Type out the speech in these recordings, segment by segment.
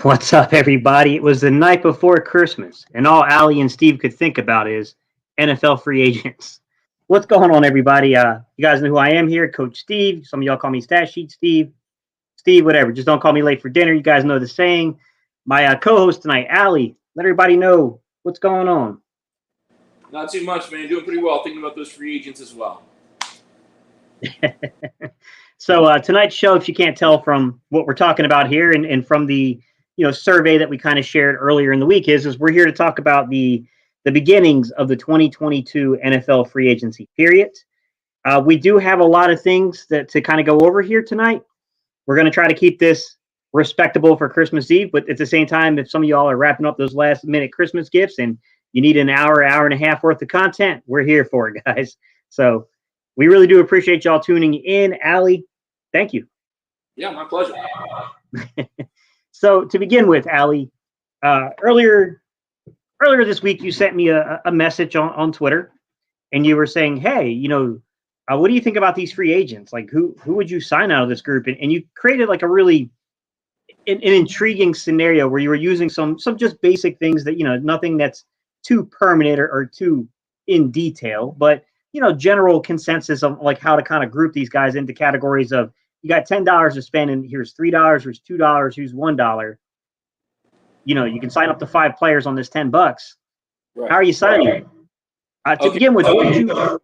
What's up, everybody? It was the night before Christmas, and all Allie and Steve could think about is NFL free agents. What's going on, everybody? You guys know who I am here, Coach Steve. Some of y'all call me Stat Sheet Steve. Steve, whatever. Just don't call me late for dinner. You guys know the saying. My co-host tonight, Allie. Let everybody know what's going on. Not too much, man. Doing pretty well. Thinking about those free agents as well. So tonight's show, if you can't tell from what we're talking about here and from the survey that we kind of shared earlier in the week, is we're here to talk about the beginnings of the 2022 NFL free agency period. We do have a lot of things to kind of go over here tonight. We're going to try to keep this respectable for Christmas Eve, but at the same time, if some of y'all are wrapping up those last minute Christmas gifts and you need an hour and a half worth of content, we're here for it, guys. So we really do appreciate y'all tuning in. Allie, thank you. Yeah, my pleasure. So to begin with, Allie, earlier this week, you sent me a message on Twitter, and you were saying, hey, what do you think about these free agents? Like, who would you sign out of this group? And you created like a really an intriguing scenario where you were using some just basic things that, nothing that's too permanent or too in detail, but, general consensus of like how to kind of group these guys into categories of, you got $10 to spend, and here's $3, here's $2, here's $1. You can sign up to 5 players on this $10. Right. How are you signing it? To begin with,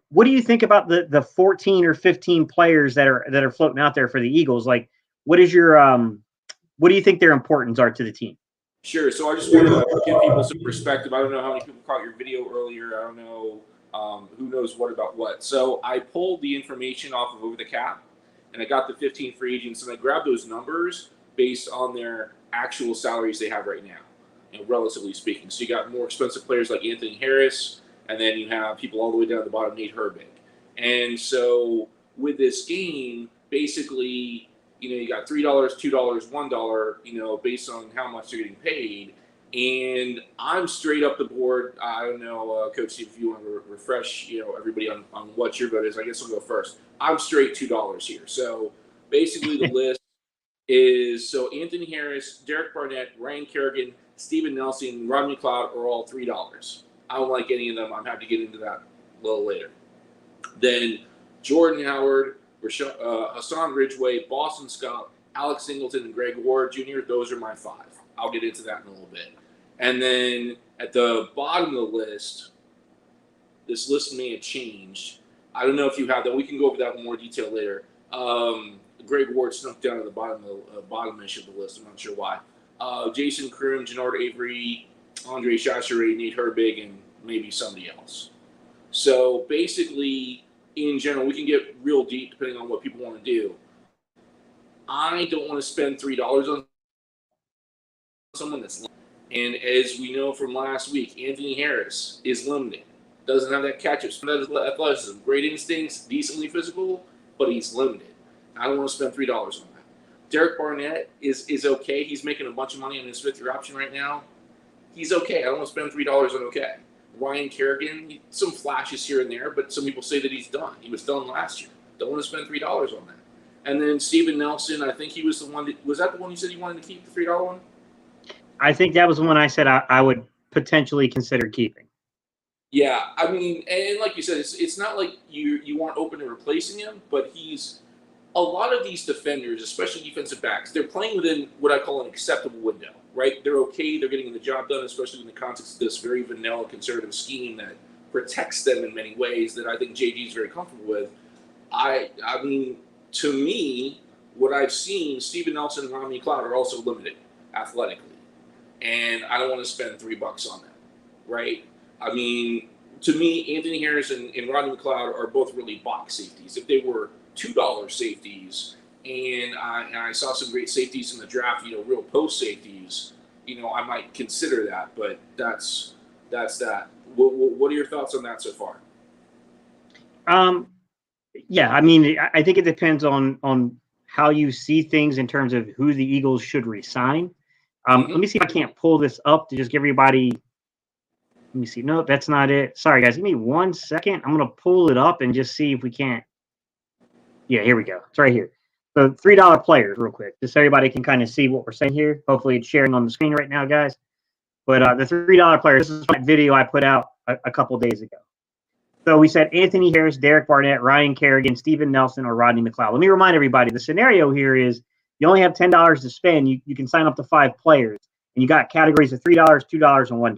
what do you think about the 14 or 15 players that are floating out there for the Eagles? Like, what is your what do you think their importance are to the team? Sure. So I just want to give people some perspective. I don't know how many people caught your video earlier. I don't know who knows what about what. So I pulled the information off of Over the Cap, and I got the 15 free agents, and I grabbed those numbers based on their actual salaries they have right now, relatively speaking. So you got more expensive players like Anthony Harris, and then you have people all the way down at the bottom, Nate Herbig. And so with this game, basically, you got $3, $2, $1, based on how much they're getting paid. And I'm straight up the board. I don't know, Coach Steve, if you want to refresh, everybody on what your vote is. I guess I'll go first. I'm straight $2 here. So basically the list is, so Anthony Harris, Derek Barnett, Ryan Kerrigan, Steven Nelson, and Rodney McLeod are all $3. I don't like any of them. I'm happy to get into that a little later. Then Jordan Howard, Hassan Ridgeway, Boston Scott, Alex Singleton, and Greg Ward Jr., those are my 5. I'll get into that in a little bit. And then at the bottom of the list, this list may have changed. I don't know if you have that. We can go over that in more detail later. Greg Ward snuck down at the bottom-ish of the list. I'm not sure why. Jason Kroom, Jannard Avery, Andre Chachere, Nate Herbig, and maybe somebody else. So basically, in general, we can get real deep depending on what people want to do. I don't want to spend $3 on someone that's limited. And as we know from last week, Anthony Harris is limited. Doesn't have that catch-up, athleticism, great instincts, decently physical, but he's limited. I don't want to spend $3 on that. Derek Barnett is okay. He's making a bunch of money on his 5th-year option right now. He's okay. I don't want to spend $3 on okay. Ryan Kerrigan, some flashes here and there, but some people say that he's done. He was done last year. Don't want to spend $3 on that. And then Steven Nelson, I think he was the one was that the one you said you wanted to keep, the $3 one? I think that was the one I said I would potentially consider keeping. Yeah, I mean, and like you said, it's not like you aren't open to replacing him, but he's a lot of these defenders, especially defensive backs, they're playing within what I call an acceptable window, right? They're okay. They're getting the job done, especially in the context of this very vanilla conservative scheme that protects them in many ways that I think JG is very comfortable with. I mean, to me, what I've seen, Steven Nelson and Rodney McLeod are also limited athletically. And I don't want to spend $3 on them, right? I mean, to me, Anthony Harris and Rodney McLeod are both really box safeties. If they were $2 safeties, and I saw some great safeties in the draft, real post safeties, I might consider that. But that's that. What are your thoughts on that so far? Yeah, I mean, I think it depends on how you see things in terms of who the Eagles should re-sign. Let me see if I can't pull this up to just give everybody. Let me see. No, that's not it. Sorry, guys. Give me 1 second. I'm going to pull it up and just see if we can't. Yeah, here we go. It's right here. So $3 players, real quick, just so everybody can kind of see what we're saying here. Hopefully, it's sharing on the screen right now, guys. But the $3 players, this is my video I put out a couple days ago. So we said Anthony Harris, Derek Barnett, Ryan Kerrigan, Steven Nelson, or Rodney McLeod. Let me remind everybody, the scenario here is you only have $10 to spend. You can sign up to 5 players, and you got categories of $3, $2, and $1.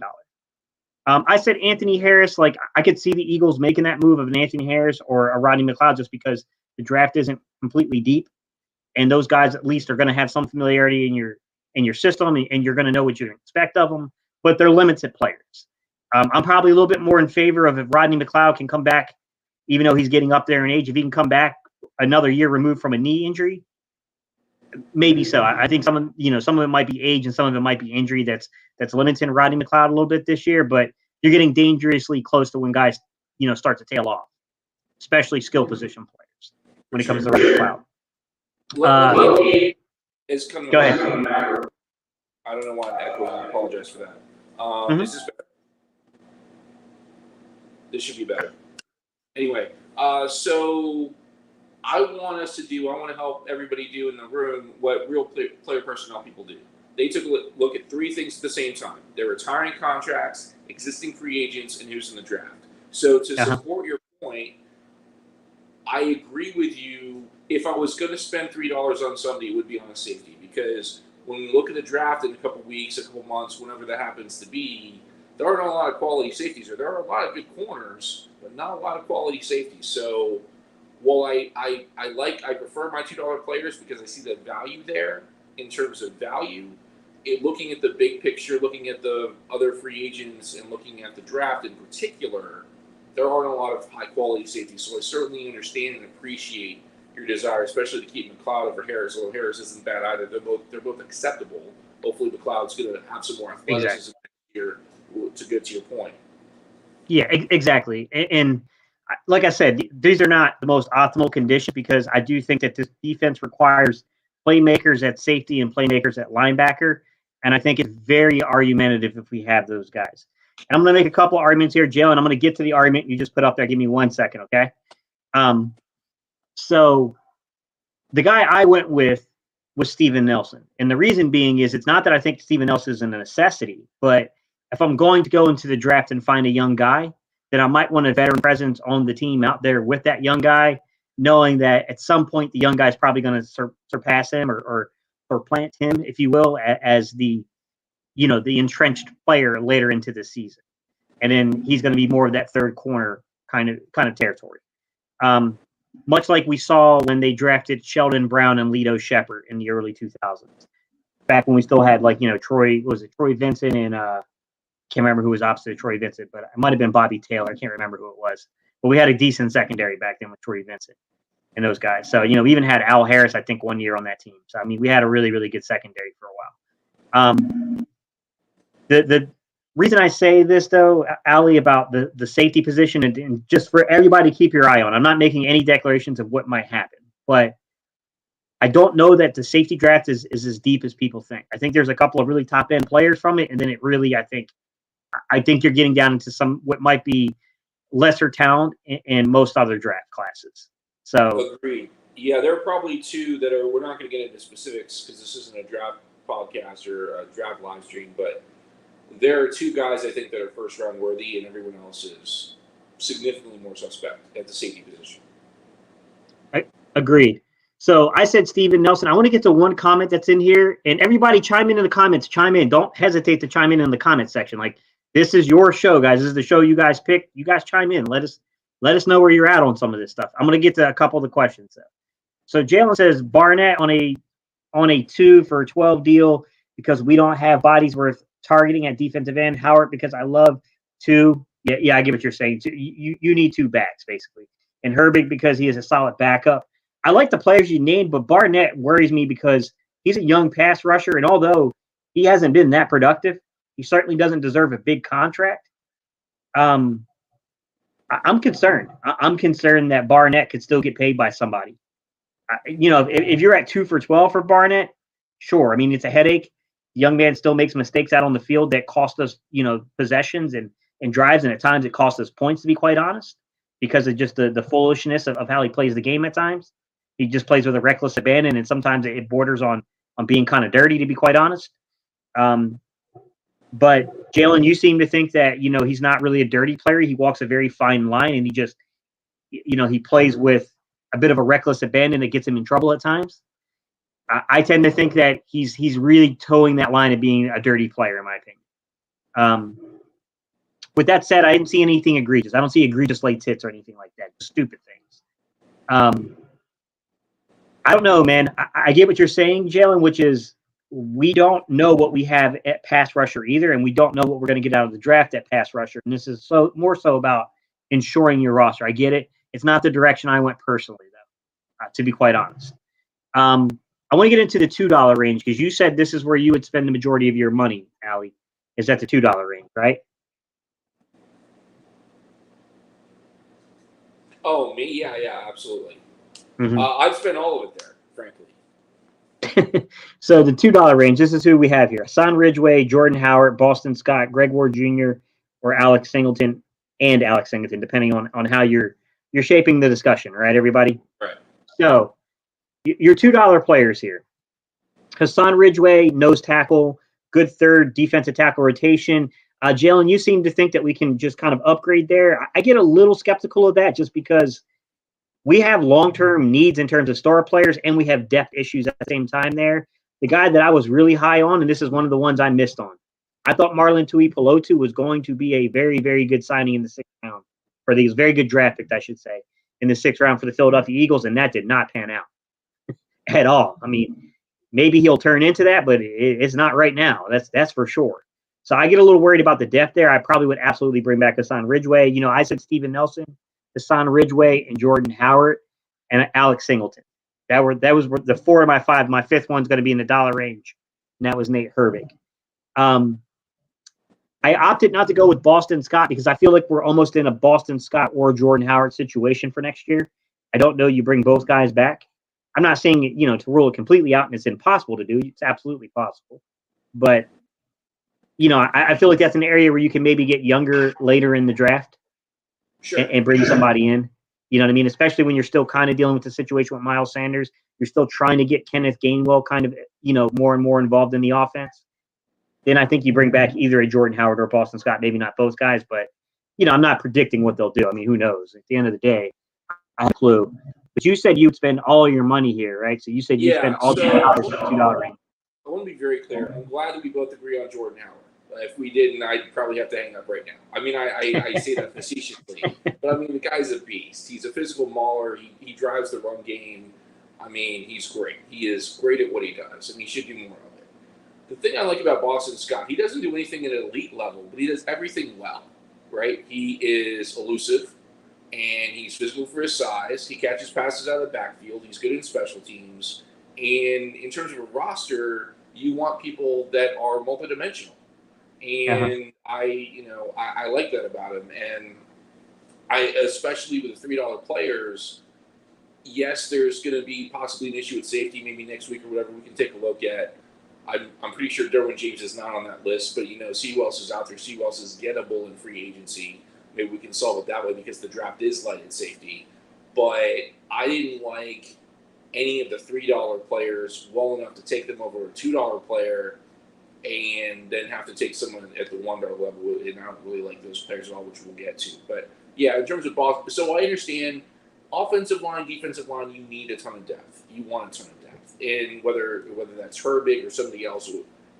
I said Anthony Harris, like I could see the Eagles making that move of an Anthony Harris or a Rodney McLeod just because the draft isn't completely deep, and those guys at least are going to have some familiarity in your system, and you're going to know what you expect of them. But they're limited players. I'm probably a little bit more in favor of if Rodney McLeod can come back, even though he's getting up there in age. If he can come back another year removed from a knee injury, maybe so. I think some of it might be age and some of it might be injury that's limiting Rodney McLeod a little bit this year. But you're getting dangerously close to when guys start to tail off, especially skill position players when it comes to Rodney McLeod. Go ahead. I don't know why I'm echoing. I apologize for that. Is this better? This should be better. Anyway, so I want to help everybody do in the room what real player personnel people do. They took a look at 3 things at the same time. Their retiring contracts, existing free agents, and who's in the draft. So to support your point, I agree with you. If I was going to spend $3 on somebody, it would be on a safety, because when we look at the draft in a couple weeks, a couple months, whenever that happens to be, there aren't a lot of quality safeties. There are a lot of good corners, but not a lot of quality safeties. So while I prefer my $2 players because I see the value there in terms of value, looking at the big picture, looking at the other free agents, and looking at the draft in particular, there aren't a lot of high-quality safeties. So I certainly understand and appreciate your desire, especially to keep McLeod over Harris. Although Harris isn't bad either. They're both acceptable. Hopefully McLeod's going to have some more athleticism here to get to your point. Yeah, exactly. And like I said, these are not the most optimal conditions because I do think that this defense requires playmakers at safety and playmakers at linebacker. And I think it's very argumentative if we have those guys. And I'm going to make a couple arguments here, Jalen. I'm going to get to the argument you just put up there. Give me 1 second, okay? So the guy I went with was Steven Nelson. And the reason being is it's not that I think Steven Nelson is a necessity, but if I'm going to go into the draft and find a young guy, then I might want a veteran presence on the team out there with that young guy, knowing that at some point the young guy is probably going to surpass him or plant him, if you will, as the entrenched player later into the season. And then he's going to be more of that third corner kind of territory. Much like we saw when they drafted Sheldon Brown and Lito Shepherd in the early 2000s. Back when we still had Troy Vincent and can't remember who was opposite of Troy Vincent, but it might have been Bobby Taylor. I can't remember who it was. But we had a decent secondary back then with Troy Vincent and those guys. So, we even had Al Harris, I think, 1 year on that team. So, I mean, we had a really, really good secondary for a while. The reason I say this, though, Allie, about the safety position, and just for everybody to keep your eye on, I'm not making any declarations of what might happen, but I don't know that the safety draft is as deep as people think. I think there's a couple of really top-end players from it, and then it really, I think you're getting down into some what might be lesser talent in most other draft classes. So agreed. Yeah, there are probably 2 that are. We're not going to get into specifics because this isn't a draft podcast or a draft live stream, but there are 2 guys I think that are first round worthy, and everyone else is significantly more suspect at the safety position. Agreed. So I said Steven Nelson. I want to get to one comment that's in here, and everybody chime in the comments. Chime in. Don't hesitate to chime in the comment section. This is your show, guys. This is the show you guys picked. You guys chime in. Let us know where you're at on some of this stuff. I'm going to get to a couple of the questions. So Jalen says Barnett on a 2 for a 12 deal because we don't have bodies worth targeting at defensive end. Howard, because I love 2. Yeah, I get what you're saying. You need 2 backs, basically. And Herbig, because he is a solid backup. I like the players you named, but Barnett worries me because he's a young pass rusher, and although he hasn't been that productive, he certainly doesn't deserve a big contract. I'm concerned. I'm concerned that Barnett could still get paid by somebody. If you're at 2 for 12 for Barnett, sure. I mean, it's a headache. The young man still makes mistakes out on the field that cost us, possessions and drives, and at times it costs us points, to be quite honest, because of just the foolishness of how he plays the game at times. He just plays with a reckless abandon, and sometimes it borders on being kind of dirty, to be quite honest. But Jalen, you seem to think that he's not really a dirty player. He walks a very fine line, and he just he plays with a bit of a reckless abandon that gets him in trouble at times. I tend to think that he's really towing that line of being a dirty player, in my opinion. With that said, I didn't see anything egregious. I don't see egregious late hits or anything like that. Just stupid things. I don't know, man. I get what you're saying, Jalen, which is we don't know what we have at pass rusher either, and we don't know what we're going to get out of the draft at pass rusher. And this is more so about ensuring your roster. I get it. It's not the direction I went personally, though, to be quite honest. I want to get into the $2 range because you said this is where you would spend the majority of your money, Allie. Is at the $2 range, right? Oh, me? Yeah, absolutely. Mm-hmm. I'd spend all of it there, frankly. So the $2 range, this is who we have here. Hassan Ridgeway, Jordan Howard, Boston Scott, Greg Ward Jr., or Alex Singleton, depending on how you're shaping the discussion, right, everybody? Right. So your $2 players here. Hassan Ridgeway, nose tackle, good third defensive tackle rotation. Jalen, you seem to think that we can just kind of upgrade there. I get a little skeptical of that just because we have long-term needs in terms of star players, and we have depth issues at the same time there. The guy that I was really high on, and this is one of the ones I missed on, I thought Marlon Tuipulotu was going to be a very, very good signing in the 6th round, or these very good draft pick, I should say, in the 6th round for the Philadelphia Eagles, and that did not pan out at all. I mean, maybe he'll turn into that, but it's not right now. That's for sure. So I get a little worried about the depth there. I probably would absolutely bring back Hassan Ridgeway. I said Steven Nelson, Hassan Ridgeway, and Jordan Howard, and Alex Singleton. That was the 4 of my 5. My 5th one's going to be in the dollar range, and that was Nate Herbig. I opted not to go with Boston Scott because I feel like we're almost in a Boston Scott or Jordan Howard situation for next year. I don't know you bring both guys back. I'm not saying to rule it completely out and it's impossible to do. It's absolutely possible. But, I feel like that's an area where you can maybe get younger later in the draft. Sure. And bring somebody in. You know what I mean? Especially when you're still kind of dealing with the situation with Miles Sanders. You're still trying to get Kenneth Gainwell kind of, more and more involved in the offense. Then I think you bring back either a Jordan Howard or Boston Scott, maybe not both guys, but, I'm not predicting what they'll do. I mean, who knows? At the end of the day, I have a clue. But you said you'd spend all your money here, right? So you said you'd spend all $2 for $2 range. I want to be very clear. I'm glad that we both agree on Jordan Howard. If we didn't, I'd probably have to hang up right now. I mean, I say that facetiously, but I mean, the guy's a beast. He's a physical mauler. He drives the run game. I mean, he's great. He is great at what he does, and he should do more of it. The thing I like about Boston Scott, he doesn't do anything at an elite level, but he does everything well, right? He is elusive, and he's physical for his size. He catches passes out of the backfield. He's good in special teams. And in terms of a roster, you want people that are multidimensional. And I like that about him. And especially with the $3 players, yes, there's going to be possibly an issue with safety maybe next week or whatever we can take a look at. I'm pretty sure Derwin James is not on that list, but Seawells is out there. Seawells is gettable in free agency. Maybe we can solve it that way because the draft is light at safety. But I didn't like any of the $3 players well enough to take them over a $2 player and then have to take someone at the $1 level. And I don't really like those players at all, which we'll get to. But yeah, in terms of Boston, so I understand offensive line, defensive line, you need a ton of depth. You want a ton of depth. And whether that's Herbig or somebody else,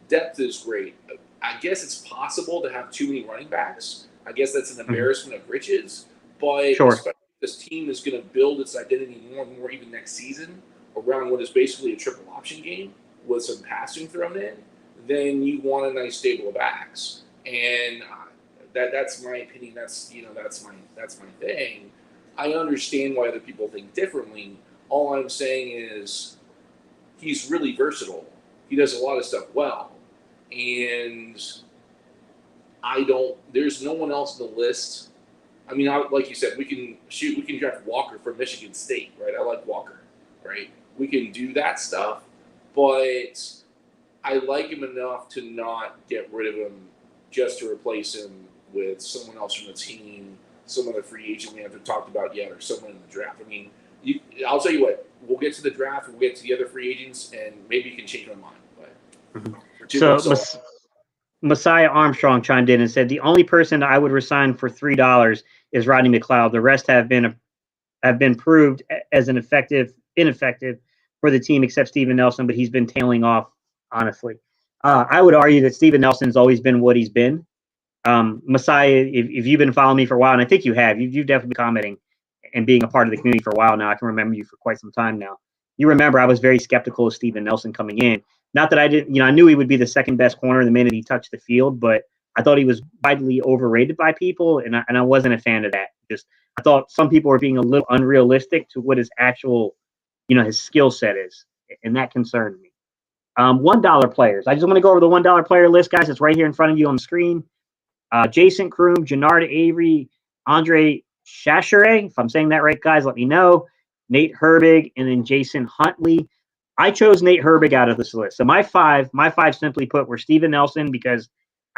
depth is great. I guess it's possible to have too many running backs. I guess that's an embarrassment of riches. But especially if this team is going to build its identity more and more even next season around what is basically a triple option game with some passing thrown in, then you want a nice stable of backs. And that's my opinion. That's my thing. I understand why other people think differently. All I'm saying is he's really versatile. He does a lot of stuff well. And there's no one else on the list. I mean, like you said, we can draft Walker from Michigan State, right? I like Walker, right? We can do that stuff, but I like him enough to not get rid of him just to replace him with someone else from the team, some other free agent we haven't talked about yet, or someone in the draft. I mean, I'll tell you what. We'll get to the draft. We'll get to the other free agents, and maybe you can change my mind. But So Messiah Armstrong chimed in and said the only person I would resign for $3 is Rodney McLeod. The rest have been proved as ineffective for the team, except Steven Nelson, but he's been tailing off. Honestly, I would argue that Steven Nelson's always been what he's been. Messiah, if you've been following me for a while, and I think you have, you've definitely been commenting and being a part of the community for a while now. I can remember you for quite some time now. You remember I was very skeptical of Steven Nelson coming in. Not that I didn't, I knew he would be the second best corner the minute he touched the field, but I thought he was widely overrated by people, and I wasn't a fan of that. Just I thought some people were being a little unrealistic to what his actual, his skill set is, and that concerned me. $1 players. I just want to go over the $1 player list, guys. It's right here in front of you on the screen. Jason Kroom, Jannard Avery, Andre Chachere. If I'm saying that right, guys, let me know. Nate Herbig, and then Jason Huntley. I chose Nate Herbig out of this list. So my five simply put were Steven Nelson, because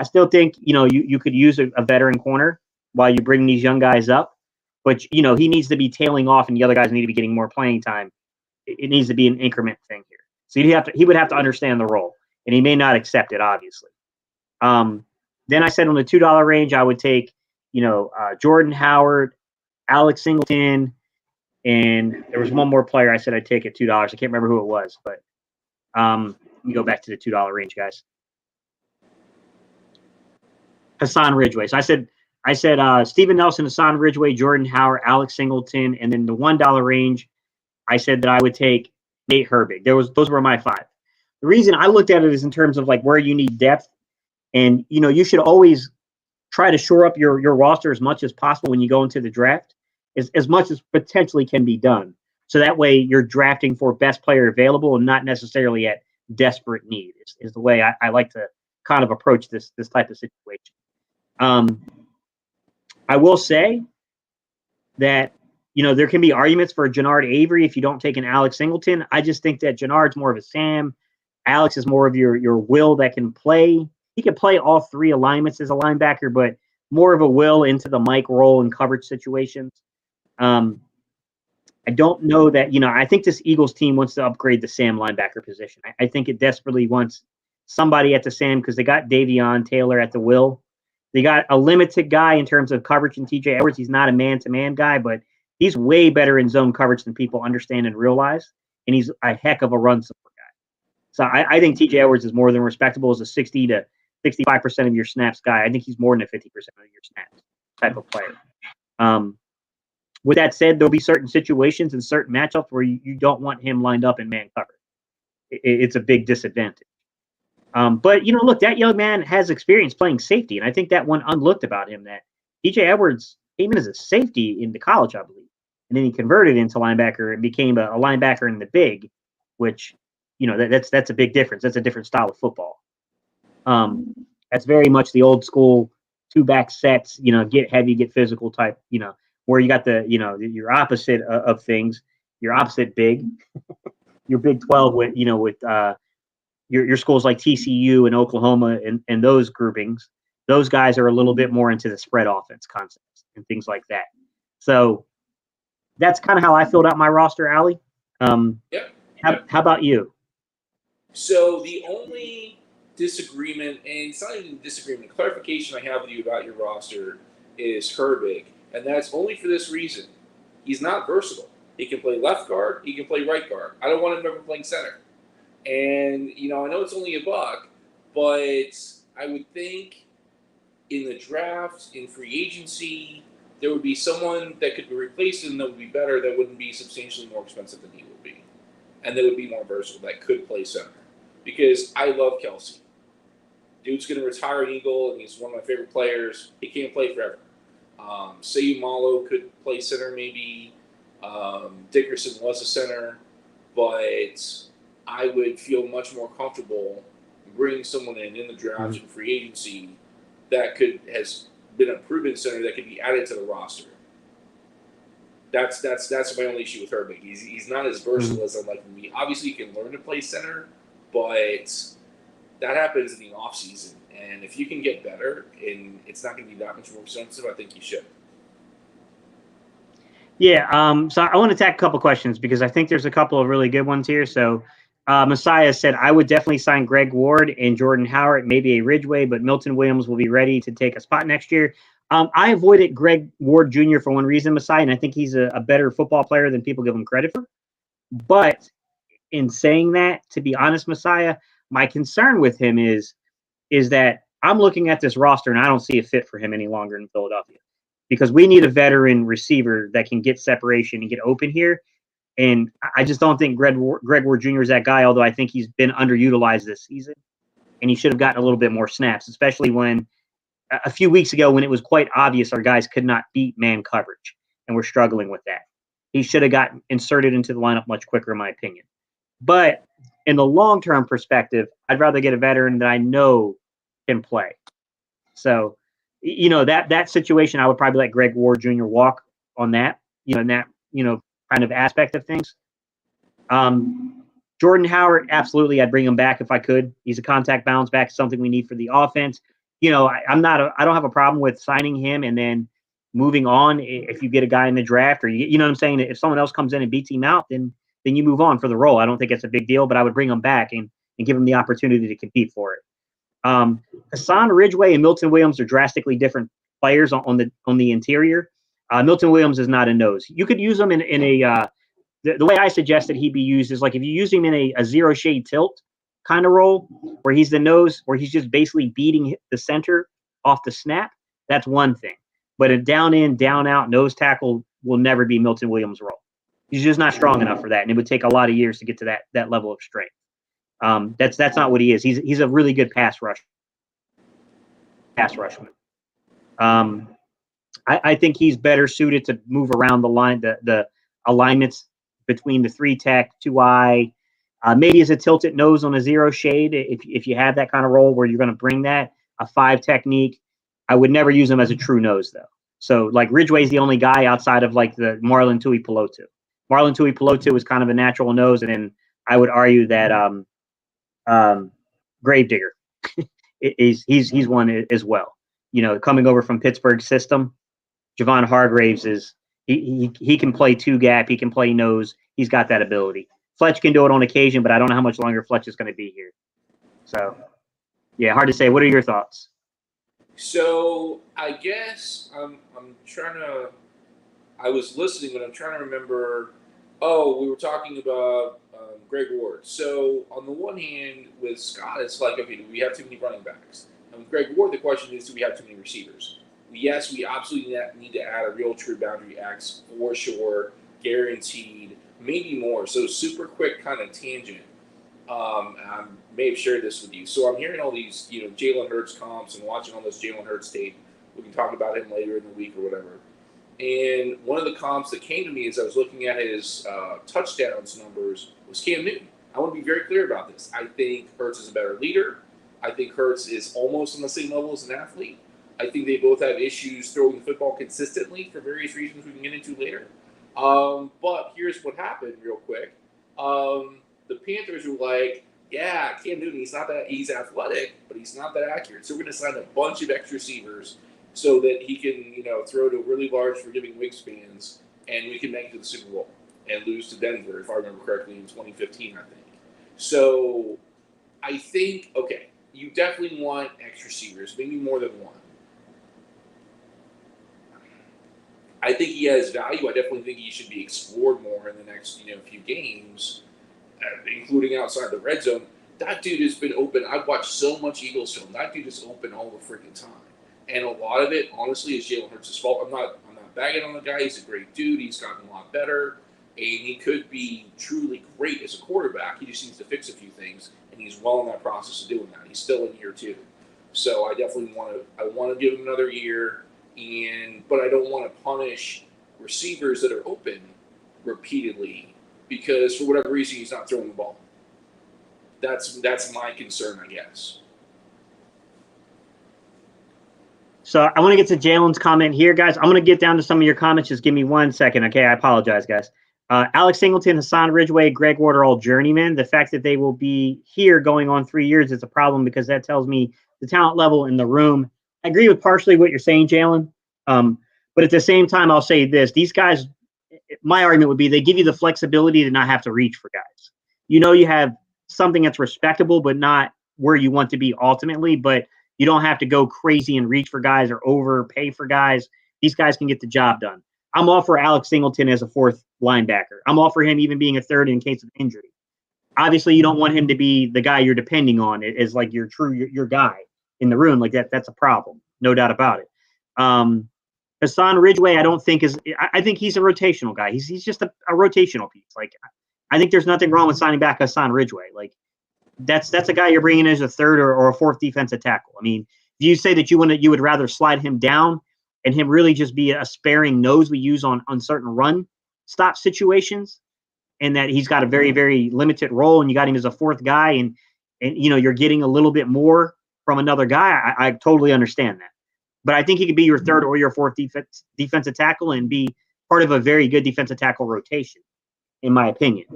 I still think, you could use a veteran corner while you bring these young guys up. But, he needs to be tailing off and the other guys need to be getting more playing time. It needs to be an increment thing here. So he would have to understand the role, and he may not accept it, obviously. Then I said on the $2 range, I would take, Jordan Howard, Alex Singleton, and there was one more player I said I'd take at $2. I can't remember who it was, but let me go back to the $2 range, guys. Hassan Ridgeway. So I said Steven Nelson, Hassan Ridgeway, Jordan Howard, Alex Singleton, and then the $1 range, I said that I would take Nate Herbig. Those were my five. The reason I looked at it is in terms of like where you need depth, and you should always try to shore up your roster as much as possible when you go into the draft, as much as potentially can be done. So that way you're drafting for best player available and not necessarily at desperate need is the way I like to kind of approach this type of situation. I will say that, there can be arguments for Jannard Avery if you don't take an Alex Singleton. I just think that Jannard's more of a Sam. Alex is more of your will that can play. He can play all three alignments as a linebacker, but more of a will into the Mike role and coverage situations. I don't know that, I think this Eagles team wants to upgrade the Sam linebacker position. I think it desperately wants somebody at the Sam because they got Davion Taylor at the will. They got a limited guy in terms of coverage in TJ Edwards. He's not a man-to-man guy, but he's way better in zone coverage than people understand and realize, and he's a heck of a run support guy. So I think TJ Edwards is more than respectable as a 60 to 65% of your snaps guy. I think he's more than a 50% of your snaps type of player. With that said, there'll be certain situations and certain matchups where you don't want him lined up in man cover. It's a big disadvantage. But, look, that young man has experience playing safety, and I think that one unlooked about him, that TJ Edwards came in as a safety into college, I believe, and then he converted into linebacker and became a linebacker in the big, which, that's a big difference. That's a different style of football. That's very much the old school two-back sets, get heavy, get physical type, where you got the, your opposite of things, your opposite big, your Big 12 with, your schools like TCU and Oklahoma and those groupings. Those guys are a little bit more into the spread offense concepts and things like that. So that's kind of how I filled out my roster, Allie. Yep. How about you? So the only disagreement, and it's not even disagreement, clarification I have with you about your roster is Herbig, and that's only for this reason. He's not versatile. He can play left guard. He can play right guard. I don't want him ever playing center. And, I know it's only $1, but I would think in the draft, in free agency, there would be someone that could be replaced him that would be better, that wouldn't be substantially more expensive than he would be. And that would be more versatile, that could play center. Because I love Kelsey. Dude's going to retire an Eagle, and he's one of my favorite players. He can't play forever. Sayumalo could play center maybe. Dickerson was a center. But I would feel much more comfortable bringing someone in the draft and free agency that has been a proven center that could be added to the roster. That's my only issue with Herbig. He's not as versatile as I'd like him to be. Obviously, you can learn to play center, but that happens in the offseason. And if you can get better and it's not going to be that much more expensive, I think you should. Yeah. So I want to attack a couple questions because I think there's a couple of really good ones here. So Messiah said, I would definitely sign Greg Ward and Jordan Howard, maybe a Ridgeway, but Milton Williams will be ready to take a spot next year. I avoided Greg Ward Jr. for one reason, Messiah, and I think he's a better football player than people give him credit for. But in saying that, to be honest, Messiah, my concern with him is that I'm looking at this roster and I don't see a fit for him any longer in Philadelphia because we need a veteran receiver that can get separation and get open here. And I just don't think Greg Ward Jr. is that guy, although I think he's been underutilized this season. And he should have gotten a little bit more snaps, especially when a few weeks ago when it was quite obvious our guys could not beat man coverage and we're struggling with that. He should have gotten inserted into the lineup much quicker, in my opinion. But in the long-term perspective, I'd rather get a veteran that I know can play. So, that situation, I would probably let Greg Ward Jr. walk on that, in that, kind of aspect of things. Jordan Howard, absolutely, I'd bring him back if I could. He's a contact bounce back, something we need for the offense. I don't have a problem with signing him and then moving on. If you get a guy in the draft or you know what I'm saying, if someone else comes in and beats him out, then you move on for the role. I don't think it's a big deal, but I would bring him back and give him the opportunity to compete for it. Hassan Ridgeway and Milton Williams are drastically different players on the interior. Milton Williams is not a nose. You could use him in a the way I suggested he be used is like if you use him in a zero shade tilt kind of role where he's the nose, where he's just basically beating the center off the snap. That's one thing. But a down in, down out nose tackle will never be Milton Williams' role. He's just not strong enough for that, and it would take a lot of years to get to that level of strength. That's not what he is. He's a really good pass rushman. I think he's better suited to move around the line, the alignments between the 3-tech, 2-eye, maybe as a tilted nose on a zero shade. If you have that kind of role where you're going to bring that, a 5 technique, I would never use him as a true nose though. So like Ridgeway's the only guy outside of like the Marlon Tuipulotu. Marlon Tuipulotu is kind of a natural nose, and then I would argue that Gravedigger he's one as well. Coming over from Pittsburgh system, Javon Hargraves is he can play 2-gap, he can play nose, he's got that ability. Fletch can do it on occasion, but I don't know how much longer Fletch is going to be here. So, yeah, hard to say. What are your thoughts? So I guess I'm trying to. I was listening, but I'm trying to remember. Oh, we were talking about Greg Ward. So on the one hand, with Scott, it's like, okay, do we have too many running backs? And with Greg Ward, the question is, do we have too many receivers? Yes, we absolutely need to add a real true boundary X for sure, guaranteed, maybe more. So super quick kind of tangent. I may have shared this with you. So I'm hearing all these, Jalen Hurts comps and watching all this Jalen Hurts tape. We can talk about him later in the week or whatever. And one of the comps that came to me as I was looking at his touchdowns numbers was Cam Newton. I want to be very clear about this. I think Hurts is a better leader. I think Hurts is almost on the same level as an athlete. I think they both have issues throwing the football consistently for various reasons we can get into later. But here's what happened real quick. The Panthers were like, yeah, Cam Newton, he's athletic, but he's not that accurate. So we're going to sign a bunch of extra receivers so that he can, throw to really large forgiving wingspans, and we can make it to the Super Bowl and lose to Denver, if I remember correctly, in 2015, I think. So I think, okay, you definitely want extra receivers, maybe more than one. I think he has value. I definitely think he should be explored more in the next, few games, including outside the red zone. That dude has been open. I've watched so much Eagles film. That dude is open all the freaking time. And a lot of it, honestly, is Jalen Hurts' fault. I'm not bagging on the guy. He's a great dude. He's gotten a lot better. And he could be truly great as a quarterback. He just needs to fix a few things. And he's well in that process of doing that. He's still in year 2. So I definitely want to give him another year. But I don't want to punish receivers that are open repeatedly because for whatever reason he's not throwing the ball. That's my concern, I guess. So I want to get to Jalen's comment here, guys. I'm going to get down to some of your comments. Just give me 1 second, okay? I apologize, guys. Alex Singleton, Hassan Ridgeway, Greg Ward are all journeymen. The fact that they will be here going on 3 years is a problem because that tells me the talent level in the room. I agree with partially what you're saying, Jalen. But at the same time, I'll say this. These guys, my argument would be they give you the flexibility to not have to reach for guys. You have something that's respectable, but not where you want to be ultimately, but you don't have to go crazy and reach for guys or overpay for guys. These guys can get the job done. I'm all for Alex Singleton as a fourth linebacker. I'm all for him even being a third in case of injury. Obviously, you don't want him to be the guy you're depending on as like your guy in the room. Like that's a problem, no doubt about it. Hassan Ridgeway, I don't think I think he's a rotational guy. He's just a rotational piece. Like I think there's nothing wrong with signing back Hassan Ridgeway. Like that's a guy you're bringing in as a third or a fourth defensive tackle. I mean, if you say that you would rather slide him down and him really just be a sparing nose we use on certain run stop situations, and that he's got a very, very limited role, and you got him as a fourth guy, and you're getting a little bit more from another guy, I totally understand that. But I think he could be your third or your fourth defensive tackle and be part of a very good defensive tackle rotation, in my opinion.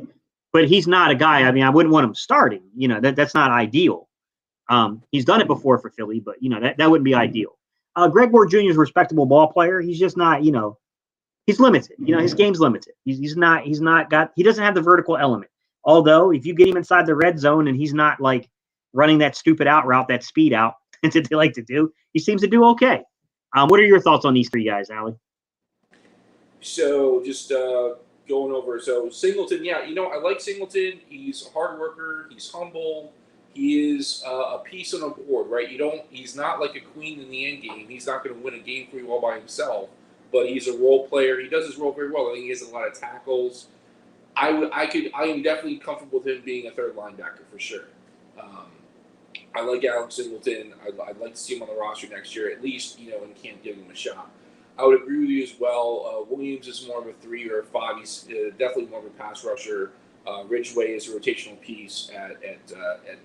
But he's not a guy, I mean, I wouldn't want him starting. That's not ideal. He's done it before for Philly, but, that wouldn't be ideal. Greg Ward Jr. is a respectable ball player. He's just not, he's limited. His game's limited. He doesn't have the vertical element. Although, if you get him inside the red zone and he's not, like, running that stupid out route, that speed out that they like to do, he seems to do okay. What are your thoughts on these three guys, Allie? So just going over. So Singleton, yeah, I like Singleton. He's a hard worker. He's humble. He is a piece on a board, right? He's not like a queen in the end game. He's not going to win a game for you all by himself, but he's a role player. He does his role very well. I think he has a lot of tackles. I am definitely comfortable with him being a third linebacker for sure. I like Alex Singleton. I'd like to see him on the roster next year, at least, and can't give him a shot. I would agree with you as well. Williams is more of a 3 or a 5. He's definitely more of a pass rusher. Ridgeway is a rotational piece at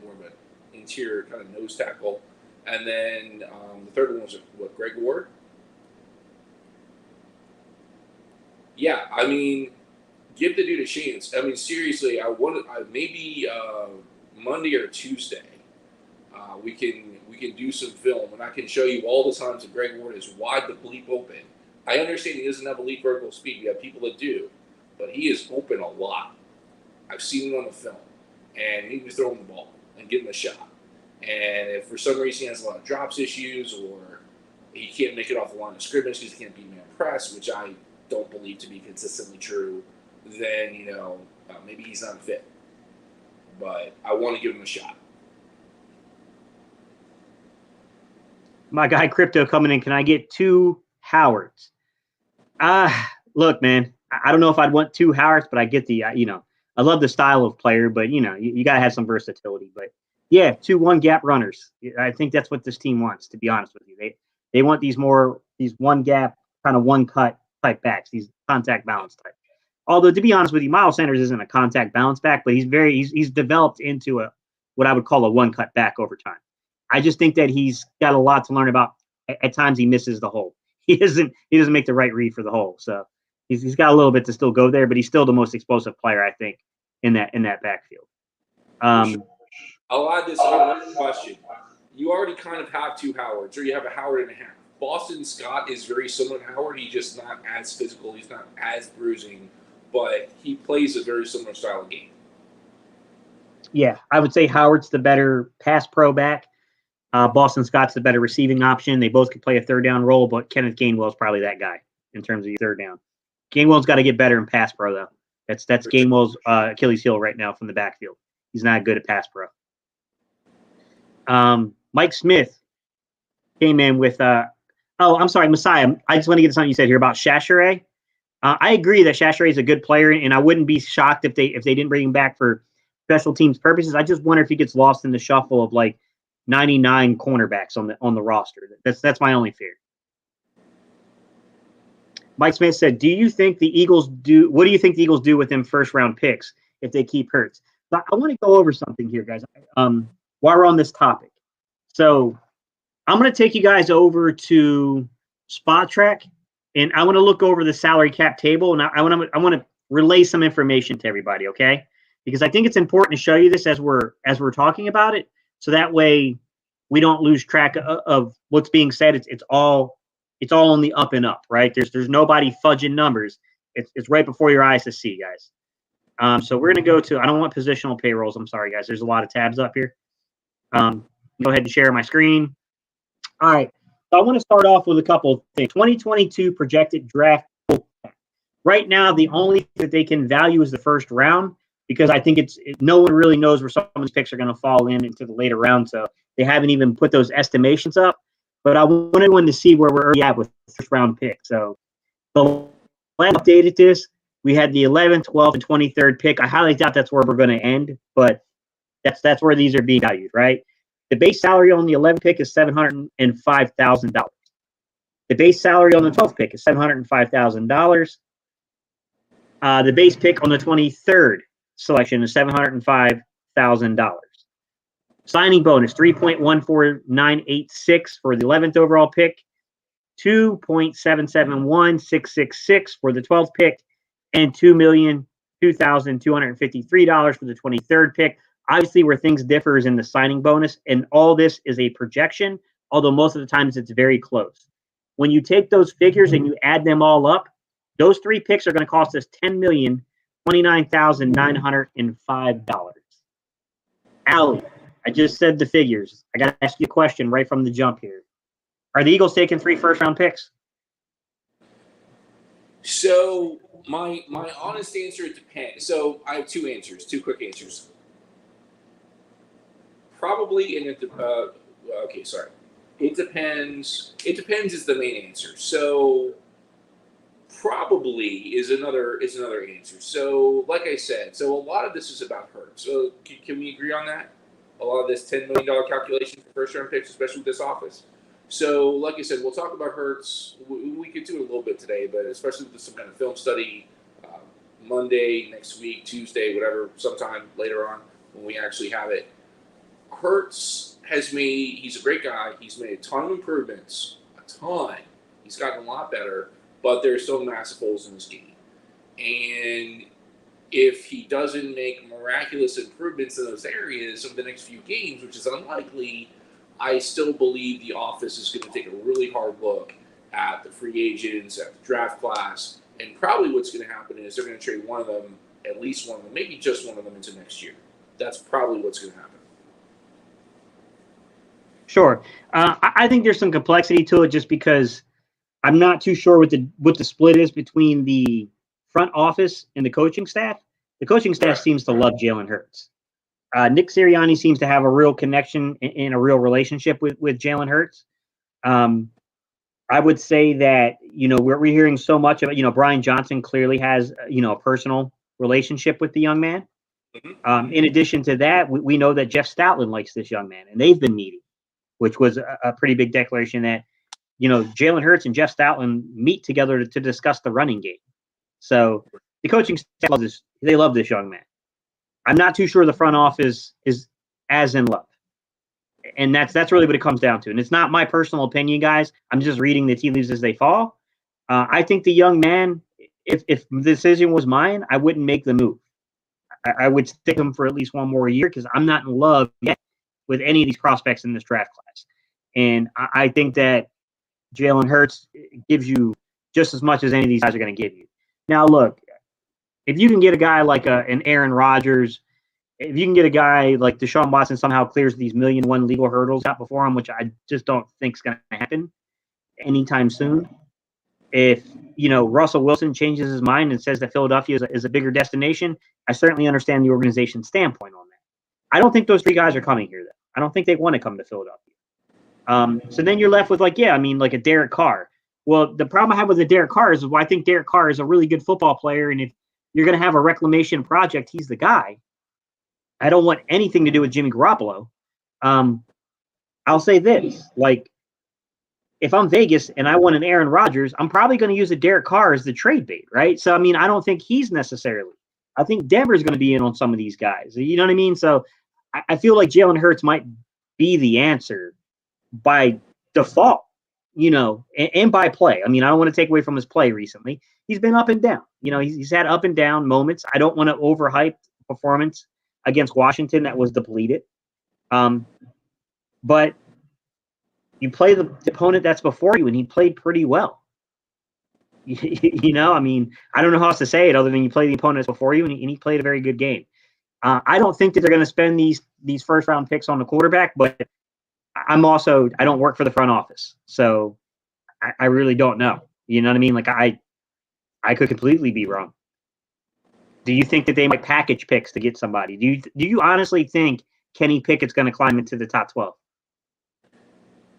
more of an interior kind of nose tackle. And then the third one was Greg Ward? Yeah, I mean, give the dude a chance. I mean, seriously, maybe Monday or Tuesday, we can do some film, and I can show you all the times that Greg Ward is wide the bleep open. I understand he doesn't have elite vertical speed. We have people that do, but he is open a lot. I've seen him on the film, and he was throwing the ball and getting the shot. And if for some reason he has a lot of drops issues, or he can't make it off the line of scrimmage because he can't beat man press, which I don't believe to be consistently true, then maybe he's not fit. But I want to give him a shot. My guy Crypto coming in. Can I get 2 Howards? Look, man, I don't know if I'd want 2 Howards, but I get the I love the style of player, but you got to have some versatility. But yeah, 2 1-gap runners. I think that's what this team wants, to be honest with you. They want these 1-gap kind of 1-cut type backs, these contact balance type. Although, to be honest with you, Miles Sanders isn't a contact balance back, but he's developed into what I would call a 1-cut back over time. I just think that he's got a lot to learn about. At times he misses the hole. He doesn't make the right read for the hole. So he's got a little bit to still go there, but he's still the most explosive player, I think, in that backfield. I'll add this one question. You already kind of have 2 Howards, or you have a Howard and a half. Boston Scott is very similar to Howard. He's just not as physical. He's not as bruising, but he plays a very similar style of game. Yeah, I would say Howard's the better pass pro back. Boston Scott's the better receiving option. They both could play a third down role, but Kenneth Gainwell's probably that guy in terms of your third down. Gainwell's got to get better in pass pro, though. That's Gainwell's Achilles heel right now from the backfield. He's not good at pass pro. Mike Smith came in with I'm sorry, Messiah. I just want to get to something you said here about Chachere. I agree that Chachere is a good player, and I wouldn't be shocked if they didn't bring him back for special teams purposes. I just wonder if he gets lost in the shuffle of like 99 cornerbacks on the roster. That's my only fear. Mike Smith said, what do you think the Eagles do with them first round picks if they keep Hurts? But I want to go over something here, guys, while we're on this topic. So I'm going to take you guys over to Spot Track, and I want to look over the salary cap table, and I want to relay some information to everybody, okay? Because I think it's important to show you this as we're talking about it, so that way we don't lose track of what's being said. It's all on the up and up, right? There's nobody fudging numbers. It's right before your eyes to see, guys. So we're going to go to, I don't want positional payrolls. I'm sorry, guys. There's a lot of tabs up here. Go ahead and share my screen. All right. So I want to start off with a couple of things. 2022 projected draft. Right now, the only that they can value is the first round, because I think no one really knows where some of these picks are going to fall into the later round. So they haven't even put those estimations up. But I want everyone to see where we're already at with the first round pick. So the last updated this, we had the 11th, 12th, and 23rd pick. I highly doubt that's where we're going to end, but that's where these are being valued, right? The base salary on the 11th pick is $705,000. The base salary on the 12th pick is $705,000. The base pick on the 23rd selection is $705,000. Signing bonus, 3.14986 for the 11th overall pick, 2.771666 for the 12th pick, and $2,002,253 for the 23rd pick. Obviously, where things differ is in the signing bonus, and all this is a projection, although most of the times it's very close. When you take those figures and you add them all up, those three picks are going to cost us $10,029,905. Allie, I just said the figures. I got to ask you a question right from the jump here. Are the Eagles taking 3 first-round picks? So my honest answer, it depends. So I have two quick answers. Probably, and okay, sorry. It depends. It depends is the main answer. So probably is another answer. So like I said, so a lot of this is about Hurts. So can we agree on that? A lot of this $10 million calculation for first round picks, especially with this office. So like I said, we'll talk about Hurts. We could do it a little bit today, but especially with some kind of film study, Monday, next week, Tuesday, whatever, sometime later on when we actually have it. Hurts he's a great guy. He's made a ton of improvements, a ton. He's gotten a lot better, but there's still massive holes in his game. And if he doesn't make miraculous improvements in those areas over the next few games, which is unlikely, I still believe the office is going to take a really hard look at the free agents, at the draft class, and probably what's going to happen is they're going to trade one of them, at least one of them, maybe just one of them into next year. That's probably what's going to happen. Sure. I think there's some complexity to it just because I'm not too sure what the split is between the front office and the coaching staff. The coaching staff seems to love Jalen Hurts. Nick Sirianni seems to have a real connection and a real relationship with Jalen Hurts. I would say that, we're hearing so much about, Brian Johnson clearly has, a personal relationship with the young man. Mm-hmm. In addition to that, we know that Jeff Stoutland likes this young man, and they've been meeting, which was a pretty big declaration that, Jalen Hurts and Jeff Stoutland meet together to discuss the running game. So the coaching staff they love this young man. I'm not too sure the front office is as in love. And that's really what it comes down to. And it's not my personal opinion, guys. I'm just reading the tea leaves as they fall. I think the young man, if the decision was mine, I wouldn't make the move. I would stick him for at least one more year because I'm not in love yet with any of these prospects in this draft class. And I think that Jalen Hurts gives you just as much as any of these guys are going to give you. Now, look, if you can get a guy like an Aaron Rodgers, if you can get a guy like Deshaun Watson somehow clears these 1,000,001 legal hurdles out before him, which I just don't think is going to happen anytime soon. If, Russell Wilson changes his mind and says that Philadelphia is a bigger destination, I certainly understand the organization's standpoint on that. I don't think those three guys are coming here, though. I don't think they want to come to Philadelphia. So then you're left with like a Derek Carr. Well, the problem I have with the Derek Carr is I think Derek Carr is a really good football player, and if you're going to have a reclamation project, he's the guy. I don't want anything to do with Jimmy Garoppolo. I'll say this, if I'm Vegas and I want an Aaron Rodgers, I'm probably going to use a Derek Carr as the trade bait, right? So, I don't think he's necessarily. I think Denver's going to be in on some of these guys. You know what I mean? So I feel like Jalen Hurts might be the answer by default, and by play. I don't want to take away from his play recently. He's been up and down. He's had up and down moments. I don't want to overhype performance against Washington that was depleted. But you play the opponent that's before you, and he played pretty well. You know, I mean, I don't know how else to say it other than you play the opponents before you, and he played a very good game. I don't think that they're going to spend these first round picks on the quarterback, but I don't work for the front office, so I really don't know. You know what I mean? Like I could completely be wrong. Do you think that they might package picks to get somebody? Do you honestly think Kenny Pickett's going to climb into the top 12?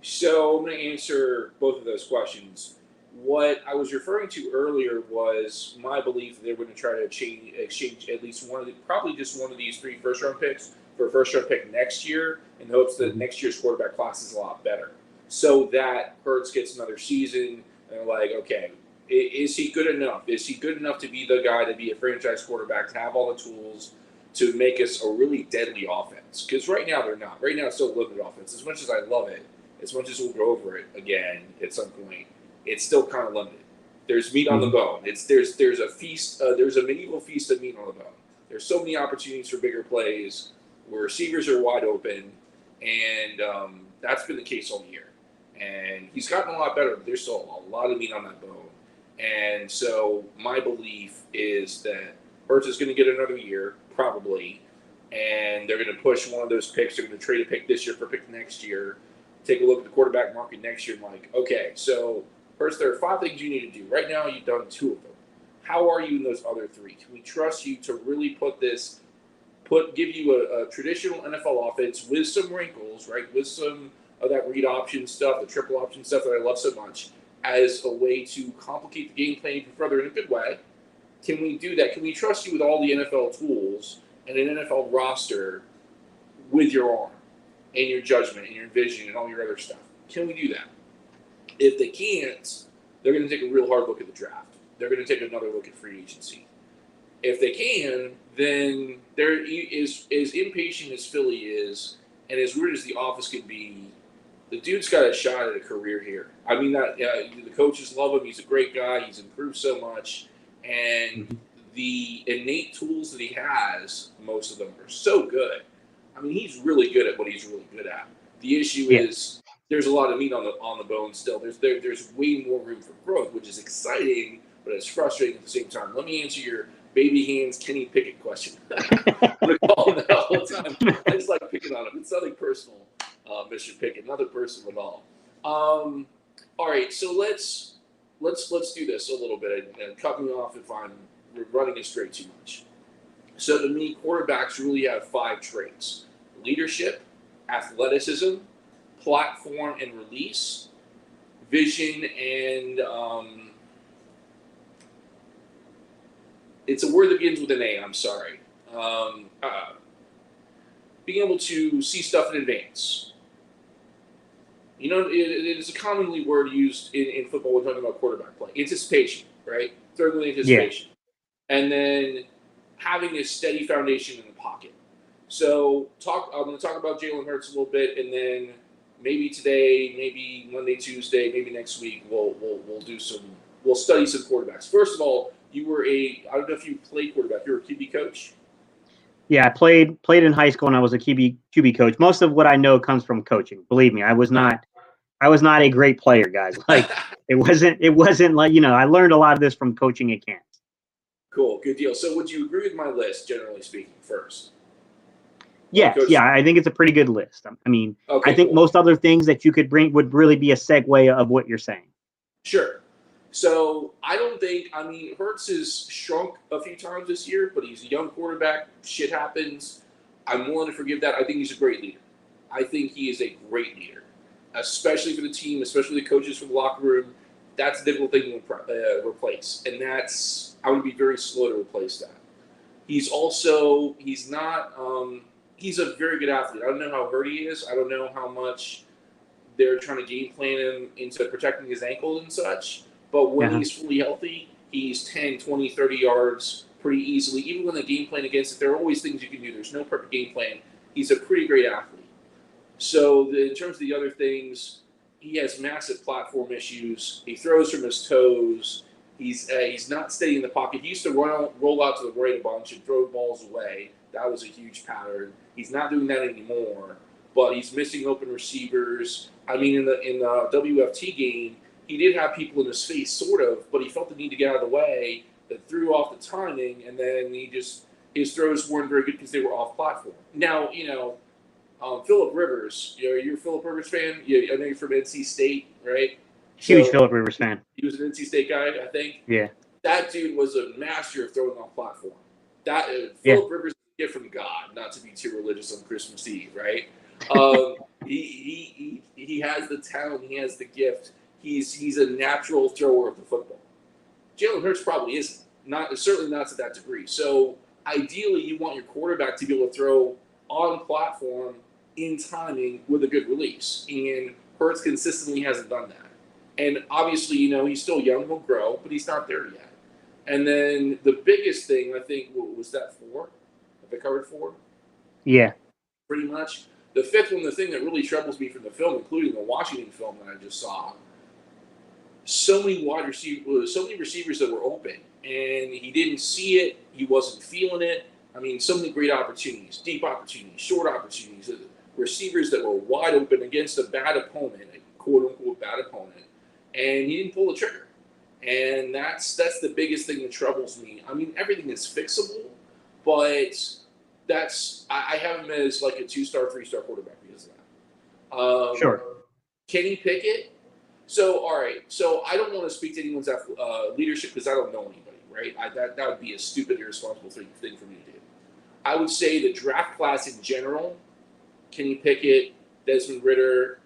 So I'm going to answer both of those questions. What I was referring to earlier was my belief that they're going to try to exchange at least probably just one of these 3 first-round picks for a first-round pick next year in hopes that next year's quarterback class is a lot better. So that Hurts gets another season, and they're like, okay, is he good enough? Is he good enough to be the guy to be a franchise quarterback, to have all the tools to make us a really deadly offense? Because right now they're not. Right now it's still a limited offense. As much as I love it, as much as we'll go over it again at some point, it's still kind of limited. There's meat on the bone. There's a feast. There's a medieval feast of meat on the bone. There's so many opportunities for bigger plays where receivers are wide open, and that's been the case all year. And he's gotten a lot better, but there's still a lot of meat on that bone. And so my belief is that Hurts is going to get another year, probably, and they're going to push one of those picks. They're going to trade a pick this year for a pick next year. Take a look at the quarterback market next year and like, okay, so first there are 5 things you need to do. Right now you've done 2 of them. How are you in those other 3? Can we trust you to really give you a traditional NFL offense with some wrinkles, right? With some of that read option stuff, the triple option stuff that I love so much, as a way to complicate the game plan even further in a good way? Can we do that? Can we trust you with all the NFL tools and an NFL roster with your arm and your judgment and your vision and all your other stuff? Can we do that? If they can't, they're going to take a real hard look at the draft. They're going to take another look at free agency. If they can, then there is, as impatient as Philly is, and as weird as the office can be, the dude's got a shot at a career here. I mean, the coaches love him. He's a great guy. He's improved so much. And the innate tools that he has, most of them are so good. I mean, he's really good at what he's really good at. The issue is there's a lot of meat on the bone still. There's way more room for growth, which is exciting, but it's frustrating at the same time. Let me answer your baby hands Kenny Pickett question. I'm going to call him that all the time. I just like picking on him. It's nothing personal, Mr. Pickett, nothing personal at all. All right, so let's do this a little bit and cut me off if I'm running it straight too much. So to me, quarterbacks really have 5 traits: leadership, athleticism, platform and release, vision, and it's a word that begins with an A, I'm sorry. Being able to see stuff in advance. You know, it is a commonly word used in football when talking about quarterback play. Anticipation, right? Thirdly, anticipation. Yeah. And then having a steady foundation in the pocket. So I'm going to talk about Jalen Hurts a little bit, and then maybe today, maybe Monday, Tuesday, maybe next week, we'll study some quarterbacks. First of all, you were I don't know if you played quarterback. You were a QB coach? Yeah, I played in high school, and I was a QB coach. Most of what I know comes from coaching. Believe me, I was not a great player, guys. Like it wasn't like, I learned a lot of this from coaching at camps. Cool, good deal. So would you agree with my list, generally speaking, first? Yes, I think it's a pretty good list. I mean, okay, I think cool. Most other things that you could bring would really be a segue of what you're saying. Sure. So Hurts has shrunk a few times this year, but he's a young quarterback. Shit happens. I'm willing to forgive that. I think he's a great leader. I think he is a great leader, especially for the team, especially the coaches for the locker room. That's a difficult thing to replace, and I would be very slow to replace that. He's a very good athlete. I don't know how hurt he is. I don't know how much they're trying to game plan him into protecting his ankle and such. But when he's fully healthy, he's 10, 20, 30 yards pretty easily. Even when the game plan against it, there are always things you can do. There's no perfect game plan. He's a pretty great athlete. So in terms of the other things, he has massive platform issues. He throws from his toes. He's not steady in the pocket. He used to roll out to the right a bunch and throw balls away. That was a huge pattern. He's not doing that anymore. But he's missing open receivers. I mean, in the WFT game, he did have people in his face, sort of, but he felt the need to get out of the way. That threw off the timing, and then his throws weren't very good because they were off platform. Now, Phillip Rivers, you're a Phillip Rivers fan. I know you're from NC State, right? Huge Phillip Rivers fan. He was an NC State guy, I think. Yeah. That dude was a master of throwing off platform. Phillip Rivers is a gift from God, not to be too religious on Christmas Eve, right? He has the talent, he has the gift. He's a natural thrower of the football. Jalen Hurts probably isn't. Certainly not to that degree. So ideally, you want your quarterback to be able to throw on platform in timing with a good release, and Hurts consistently hasn't done that. And obviously, he's still young, he'll grow, but he's not there yet. And then the biggest thing, I think, was that 4? Have I covered 4? Yeah. Pretty much. The 5th one, the thing that really troubles me from the film, including the Washington film that I just saw, so many receivers that were open, and he didn't see it, he wasn't feeling it. I mean, so many great opportunities, deep opportunities, short opportunities, receivers that were wide open against a bad opponent, a quote-unquote bad opponent, and he didn't pull the trigger. And that's the biggest thing that troubles me. I mean, everything is fixable, but I have him as like a 2-star, 3-star quarterback because of that. Sure. Kenny Pickett. So, all right. So I don't want to speak to anyone's leadership because I don't know anybody, right? That would be a stupid, irresponsible thing for me to do. I would say the draft class in general, Kenny Pickett, Desmond Ridder,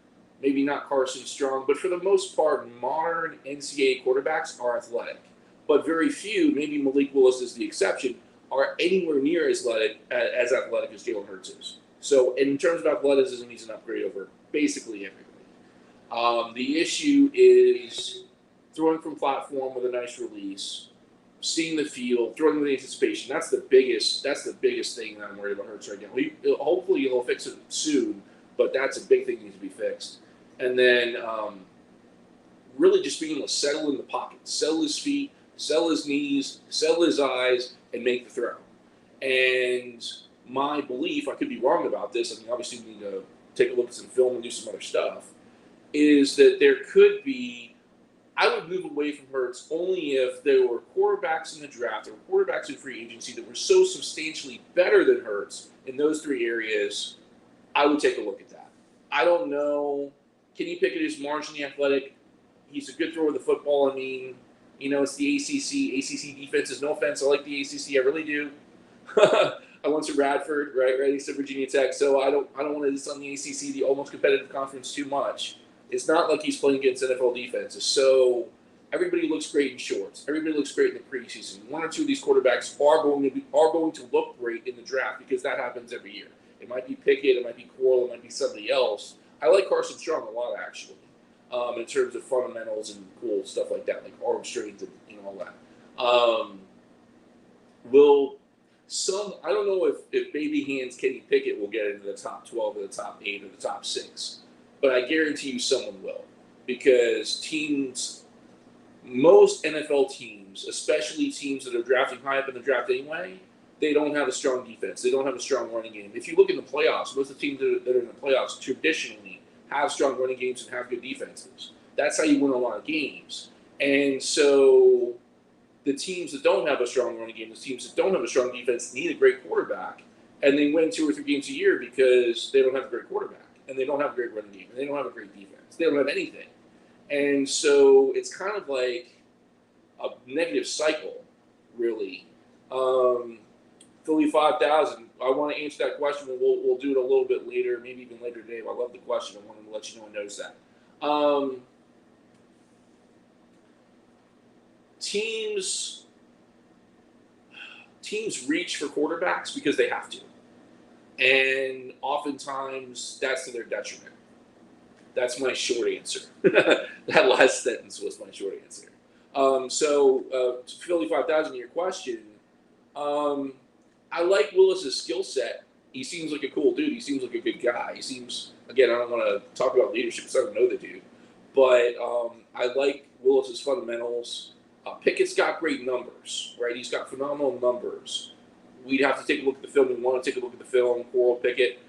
maybe not Carson Strong, but for the most part, modern NCAA quarterbacks are athletic. But very few, maybe Malik Willis is the exception, are anywhere near as athletic as Jalen Hurts is. So in terms of athleticism, he's an upgrade over basically everybody. The issue is throwing from platform with a nice release, seeing the field, throwing with anticipation. That's the biggest thing that I'm worried about Hurts right now. Hopefully he'll fix it soon, but that's a big thing that needs to be fixed. And then really just being able to settle in the pocket, settle his feet, settle his knees, settle his eyes, and make the throw. And my belief, I could be wrong about this, I mean, obviously we need to take a look at some film and do some other stuff, is that there could be, I would move away from Hurts only if there were quarterbacks in the draft or quarterbacks in free agency that were so substantially better than Hurts in those 3 areas, I would take a look at that. I don't know. Kenny Pickett is marginally athletic. He's a good thrower of the football. I mean, it's the ACC. ACC defenses, no offense, I like the ACC. I really do. I went to Radford, right next to Virginia Tech, so I don't want to diss on the ACC, the almost competitive conference, too much. It's not like he's playing against NFL defenses. So everybody looks great in shorts. Everybody looks great in the preseason. 1 or 2 of these quarterbacks are going to look great in the draft because that happens every year. It might be Pickett, it might be Coral, it might be somebody else. I like Carson Strong a lot, actually, in terms of fundamentals and cool stuff like that, like arm strength and all that. I don't know if baby hands Kenny Pickett will get into the top 12 or the top 8 or the top 6, but I guarantee you someone will, because most NFL teams, especially teams that are drafting high up in the draft anyway, they don't have a strong defense. They don't have a strong running game. If you look in the playoffs, most of the teams that are in the playoffs traditionally have strong running games and have good defenses. That's how you win a lot of games. And so the teams that don't have a strong running game, the teams that don't have a strong defense need a great quarterback, and they win 2 or 3 games a year because they don't have a great quarterback, and they don't have a great running game, and they don't have a great defense. They don't have anything. And so it's kind of like a negative cycle, really. Philly 5000, I want to answer that question, but we'll do it a little bit later, maybe even later today. I love the question. I wanted to let you know I noticed that. Teams reach for quarterbacks because they have to. And oftentimes, that's to their detriment. That's my short answer. That last sentence was my short answer. So, Philly 5000, your question, I like Willis's skill set. He seems like a cool dude. He seems like a good guy. He seems, again, I don't want to talk about leadership because I don't know the dude. But I like Willis's fundamentals. Pickett's got great numbers, right? He's got phenomenal numbers. We'd have to take a look at the film. We want to take a look at the film. Coral Pickett.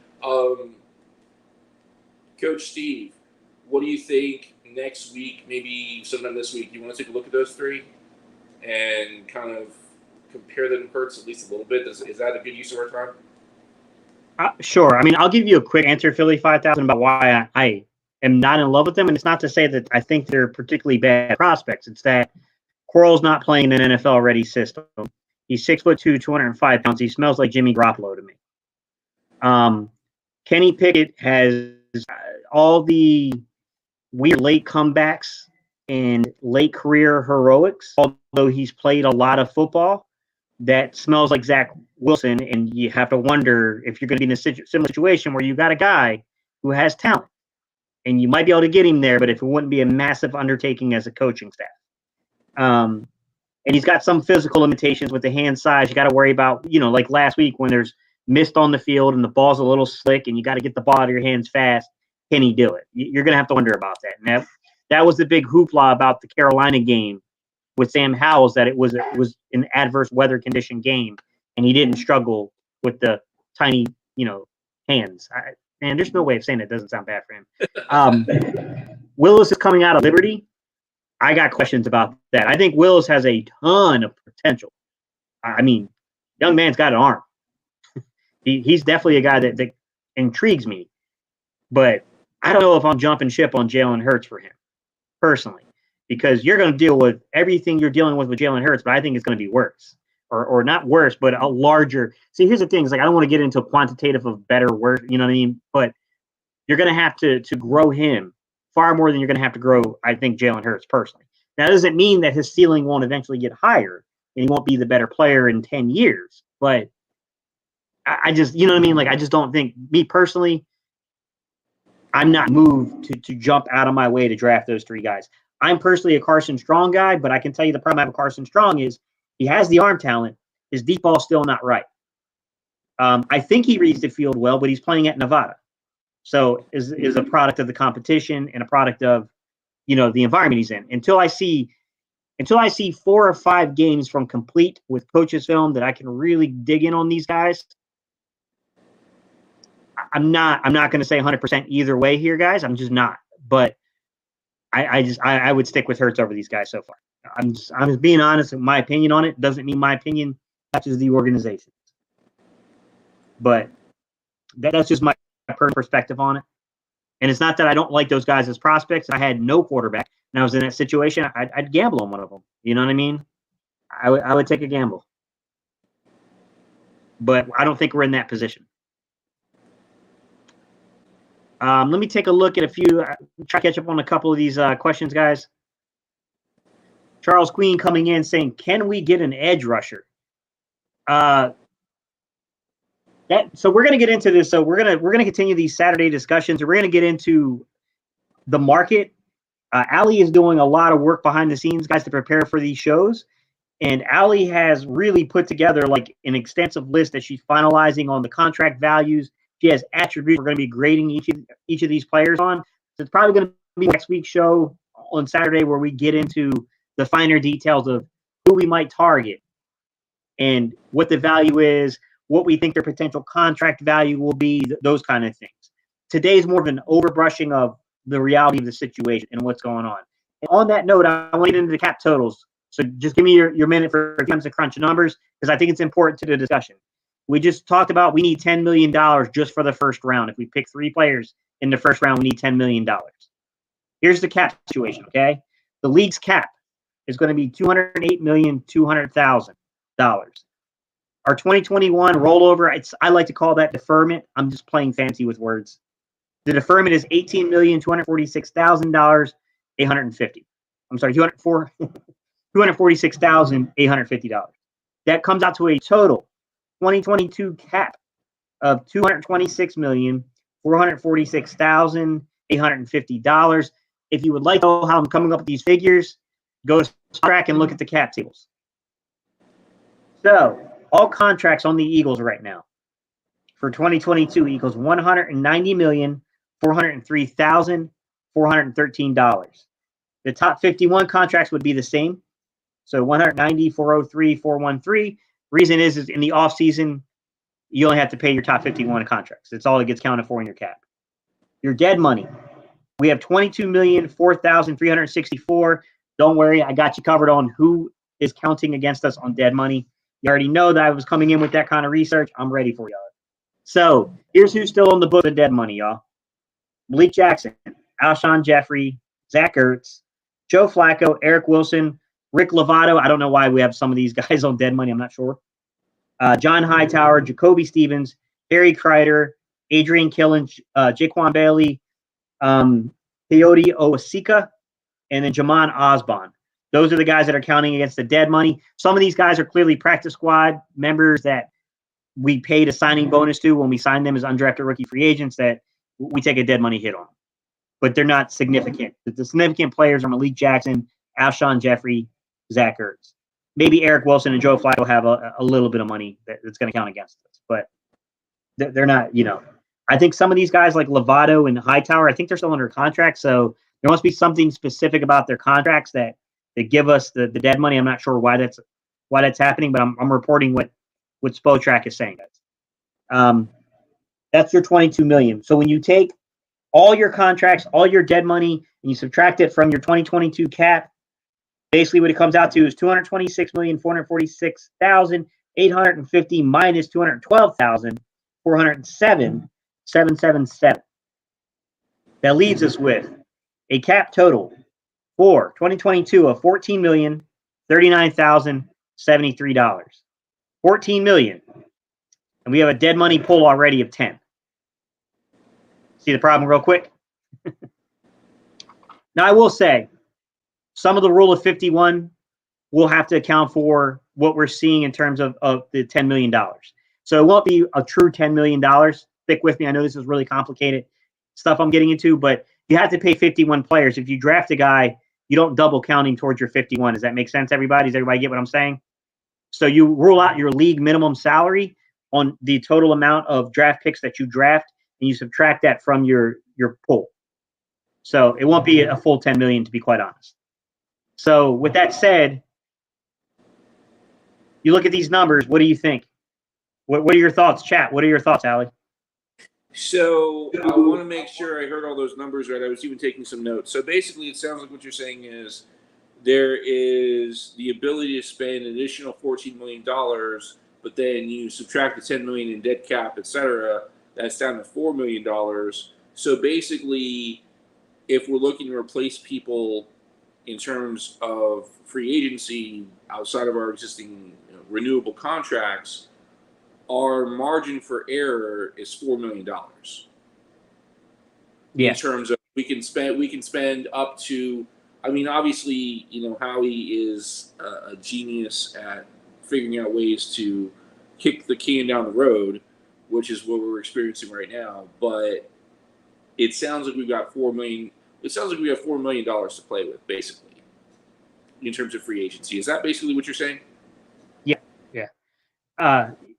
Coach Steve, What do you think next week, maybe sometime this week? You want to take a look at those three and kind of compare them to Hurts at least a little bit? Is that a good use of our time? Sure. I mean, I'll give you a quick answer, Philly 5000, about why I am not in love with them. And it's not to say that I think they're particularly bad prospects. It's that Corral's not playing in an NFL-ready system. He's 6'2", 205 pounds. He smells like Jimmy Garoppolo to me. Kenny Pickett has all the weird late comebacks and late career heroics, although he's played a lot of football. That smells like Zach Wilson, and you have to wonder if you're going to be in a similar situation where you got a guy who has talent, and you might be able to get him there, but if it wouldn't be a massive undertaking as a coaching staff. And he's got some physical limitations with the hand size. You got to worry about, like last week when there's mist on the field and the ball's a little slick and you got to get the ball out of your hands fast. Can he do it? You're going to have to wonder about that. And that was the big hoopla about the Carolina game with Sam Howell's, that it was an adverse weather condition game, and he didn't struggle with the tiny, hands. Man, there's no way of saying it doesn't sound bad for him. Willis is coming out of Liberty. I got questions about that. I think Willis has a ton of potential. I mean, young man's got an arm. He's definitely a guy that intrigues me, but I don't know if I'm jumping ship on Jalen Hurts for him personally. Because you're going to deal with everything you're dealing with Jalen Hurts, but I think it's going to be worse. Or not worse, but a larger – see, here's the thing. It's like I don't want to get into a quantitative of better, worse, you know what I mean? But you're going to have to grow him far more than you're going to have to grow, I think, Jalen Hurts personally. Now, that doesn't mean that his ceiling won't eventually get higher and he won't be the better player in 10 years. But I just – you know what I mean? Like, I just don't think – me personally, I'm not moved to jump out of my way to draft those three guys. I'm personally a Carson Strong guy, but I can tell you the problem I have with Carson Strong is he has the arm talent. His deep ball's still not right. I think he reads the field well, but he's playing at Nevada. So is a product of the competition and a product of, the environment he's in. Until I see 4 or 5 games from complete with coach's film that I can really dig in on these guys, I'm not going to say 100% either way here, guys. I'm just not. But I would stick with Hurts over these guys so far. I'm just being honest with my opinion on it. Doesn't mean my opinion touches the organization. But that's just my personal perspective on it. And it's not that I don't like those guys as prospects. I had no quarterback, and I was in that situation. I'd gamble on one of them. You know what I mean? I would take a gamble. But I don't think we're in that position. Let me take a look at a few, try to catch up on a couple of these questions, guys. Charles Queen coming in saying, can we get an edge rusher? So we're going to get into this. So we're going to continue these Saturday discussions. We're going to get into the market. Allie is doing a lot of work behind the scenes, guys, to prepare for these shows. And Allie has really put together like an extensive list that she's finalizing on the contract values. She has attributes we're going to be grading each of these players on. So it's probably going to be next week's show on Saturday where we get into the finer details of who we might target and what the value is, what we think their potential contract value will be, those kind of things. Today's more of an overbrushing of the reality of the situation and what's going on. And on that note, I want to get into the cap totals. So just give me your minute for times to crunch numbers because I think it's important to the discussion. We just talked about we need $10 million just for the first round. If we pick 3 players in the first round, we need $10 million. Here's the cap situation, okay? The league's cap is going to be $208,200,000. Our 2021 rollover, I like to call that deferment. I'm just playing fancy with words. The deferment is $18,246,000, $850. I'm sorry, $246,850. That comes out to a total 2022 cap of $220,446,850. If you would like to know how I'm coming up with these figures, go to Track and look at the cap tables. So all contracts on the Eagles right now for 2022 equals $190,403,413. The top 51 contracts would be the same. So 190, 403, 413. Reason is in the offseason, you only have to pay your top 51 contracts. That's all that gets counted for in your cap. Your dead money We have 22,004,364. Don't worry, I got you covered on who is counting against us on dead money. You already know that I was coming in with that kind of research. I'm ready for y'all. So here's who's still on the book of dead money, y'all. Malik Jackson, Alshon Jeffrey, Zach Ertz, Joe Flacco, Eric Wilson, Rick Lovato. I don't know why we have some of these guys on dead money. I'm not sure. John Hightower, Jacoby Stevens, Harry Kreider, Adrian Killen, Jaquan Bailey, Peyote Owasika, and then Jamon Osborne. Those are the guys that are counting against the dead money. Some of these guys are clearly practice squad members that we paid a signing bonus to when we signed them as undrafted rookie free agents that we take a dead money hit on. But they're not significant. The significant players are Malik Jackson, Alshon Jeffrey, Zach Ertz. Maybe Eric Wilson and Joe Flacco have a little bit of money that's going to count against us. But they're not, I think some of these guys like Lovato and Hightower, I think they're still under contract. So there must be something specific about their contracts that give us the dead money. I'm not sure why that's happening, but I'm reporting what Spotrac is saying. That's your 22 million. So when you take all your contracts, all your dead money, and you subtract it from your 2022 cap, basically what it comes out to is 226,446,850 minus 212,407,777. That leaves us with a cap total for 2022 of $14,039,073. 14 million. And we have a dead money pool already of 10. See the problem real quick? Now, I will say, some of the rule of 51 will have to account for what we're seeing in terms of the $10 million. So it won't be a true $10 million. Stick with me. I know this is really complicated stuff I'm getting into, but you have to pay 51 players. If you draft a guy, you don't double counting towards your 51. Does that make sense, everybody? Does everybody get what I'm saying? So you rule out your league minimum salary on the total amount of draft picks that you draft, and you subtract that from your pool. So it won't be a full 10 million, to be quite honest. So with that said, you look at these numbers. What do you think? What are your thoughts, chat? What are your thoughts, Allie? So I want to make sure I heard all those numbers right. I was even taking some notes. So basically, it sounds like what you're saying is there is the ability to spend an additional $14 million, but then you subtract the $10 million in dead cap, etc. That's down to $4 million. So basically, if we're looking to replace people in terms of free agency outside of our existing renewable contracts, our margin for error is $4 million. Yeah. In terms of we can spend up to, I mean, obviously, Howie is a genius at figuring out ways to kick the can down the road, which is what we're experiencing right now. But it sounds like we've got $4 million. It sounds like we have $4 million to play with, basically, in terms of free agency. Is that basically what you're saying? Yeah.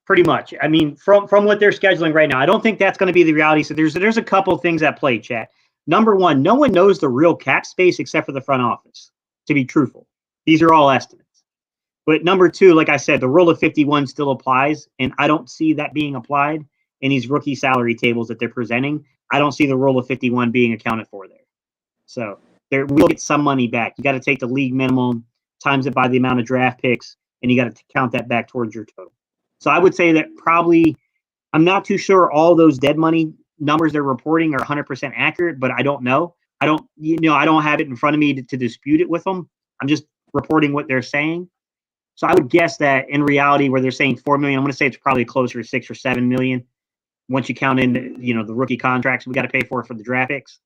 Pretty much. I mean, from what they're scheduling right now, I don't think that's going to be the reality. So there's a couple of things at play, chat. Number one, no one knows the real cap space except for the front office, to be truthful. These are all estimates. But number two, like I said, the rule of 51 still applies, and I don't see that being applied in these rookie salary tables that they're presenting. I don't see the rule of 51 being accounted for there. So there will get some money back. You got to take the league minimum, times it by the amount of draft picks, and you got to count that back towards your total. So I would say that probably, I'm not too sure all those dead money numbers they're reporting are 100% accurate, but I don't know. I don't have it in front of me to dispute it with them. I'm just reporting what they're saying. So I would guess that in reality, where they're saying 4 million, I'm going to say it's probably closer to 6 or 7 million. Once you count in, the rookie contracts we got to pay for the draft picks.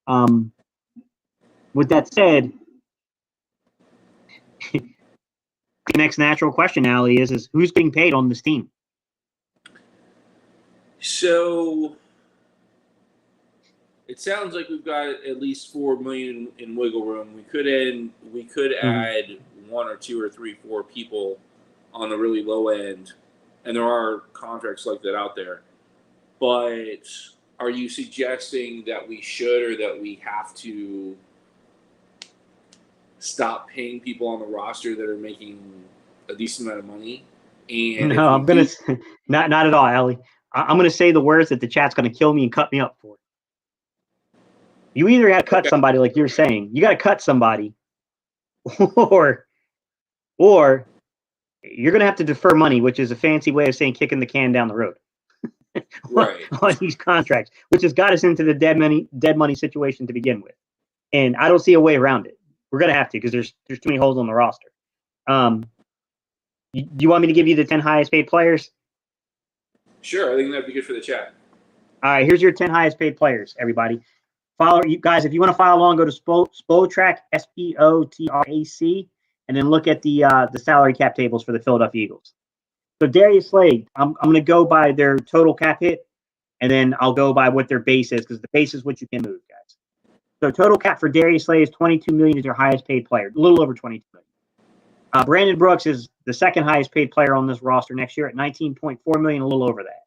With that said, the next natural question, Allie, is who's being paid on this team? So it sounds like we've got at least $4 million in wiggle room. We could add 1 or 2 or 3, 4 people on the really low end, and there are contracts like that out there. But are you suggesting that we should or that we have to stop paying people on the roster that are making a decent amount of money? And no, I'm gonna not at all, Allie. I'm gonna say the words that the chat's gonna kill me and cut me up for. You either got to cut somebody, like you're saying, you got to cut somebody, or you're going to have to defer money, which is a fancy way of saying kicking the can down the road. Right. On these contracts, which has got us into the dead money situation to begin with. And I don't see a way around it. We're going to have to, because there's too many holes on the roster. You want me to give you the 10 highest paid players? Sure, I think that'd be good for the chat. All right, here's your 10 highest paid players, everybody. Follow you guys. If you want to follow along, go to Spotrac, SPOTRAC, and then look at the salary cap tables for the Philadelphia Eagles. So Darius Slade, I'm going to go by their total cap hit, and then I'll go by what their base is, because the base is what you can move, guys. So total cap for Darius Slade is $22 million, is their highest paid player, a little over $22 million. Brandon Brooks is the second highest paid player on this roster next year at $19.4 million, a little over that.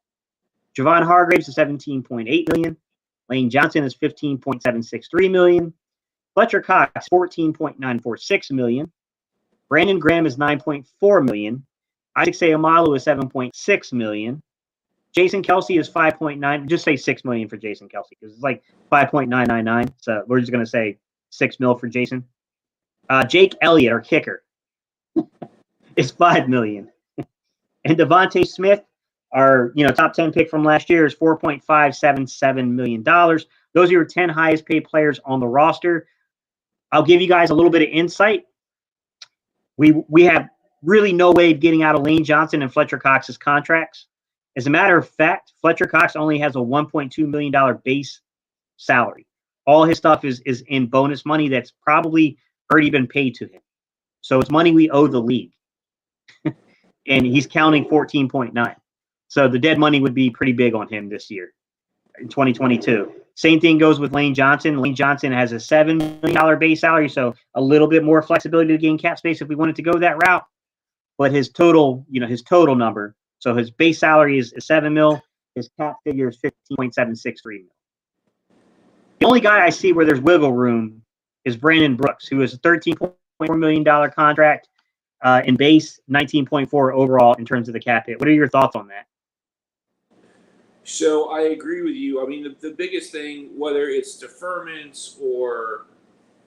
Javon Hargraves is $17.8 million. Lane Johnson is $15.763 million. Fletcher Cox, $14.946 million. Brandon Graham is $9.4 million. Isaac Seumalo is $7.6 million. Jason Kelsey is $5.9. Just say $6 million for Jason Kelsey, because it's like 5.999. So we're just going to say $6 million for Jason. Jake Elliott, our kicker, is $5 million. And Devontae Smith, our top 10 pick from last year, is $4.577 million. Those are your 10 highest paid players on the roster. I'll give you guys a little bit of insight. We have really no way of getting out of Lane Johnson and Fletcher Cox's contracts. As a matter of fact, Fletcher Cox only has a $1.2 million base salary. All his stuff is in bonus money that's probably already been paid to him. So it's money we owe the league. And he's counting 14.9. So the dead money would be pretty big on him this year in 2022. Same thing goes with Lane Johnson. Lane Johnson has a $7 million base salary, so a little bit more flexibility to gain cap space if we wanted to go that route. But his total number, so his base salary is $7 million. His cap figure is $15.763 million. The only guy I see where there's wiggle room is Brandon Brooks, who is a $13.4 million contract in base, 19.4 overall in terms of the cap hit. What are your thoughts on that? So I agree with you. I mean, the biggest thing, whether it's deferments or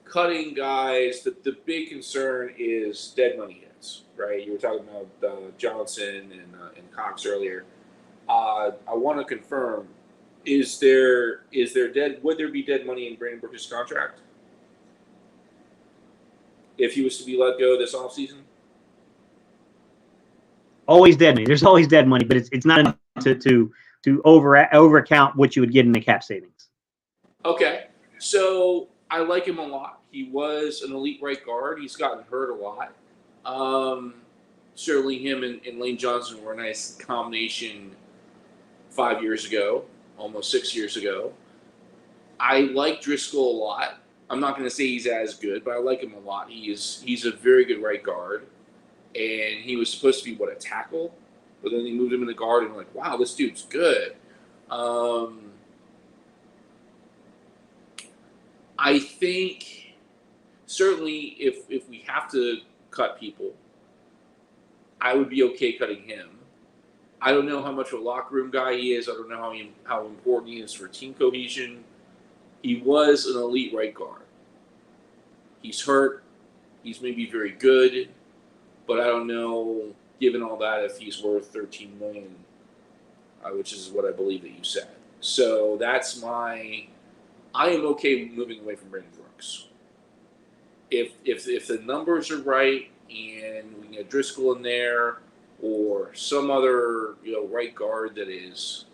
cutting guys, the big concern is dead money hits, right? You were talking about Johnson and Cox earlier. I want to confirm: would there be dead money in Brandon Brooks' contract if he was to be let go this offseason? Always dead money. There's always dead money, but it's not enough to overcount what you would get in the cap savings. Okay, so I like him a lot. He was an elite right guard. He's gotten hurt a lot. Certainly him and Lane Johnson were a nice combination 5 years ago, almost 6 years ago. I like Driscoll a lot. I'm not going to say he's as good, but I like him a lot. He's a very good right guard, and he was supposed to be, a tackle? But then they moved him in the guard, and like, wow, this dude's good. I think certainly if we have to cut people, I would be okay cutting him. I don't know how much of a locker room guy he is. I don't know how important he is for team cohesion. He was an elite right guard. He's hurt. He's maybe very good, but I don't know, given all that, if he's worth $13 million, which is what I believe that you said. So I am okay moving away from Brandon Brooks. If the numbers are right and we can get Driscoll in there or some other right guard that is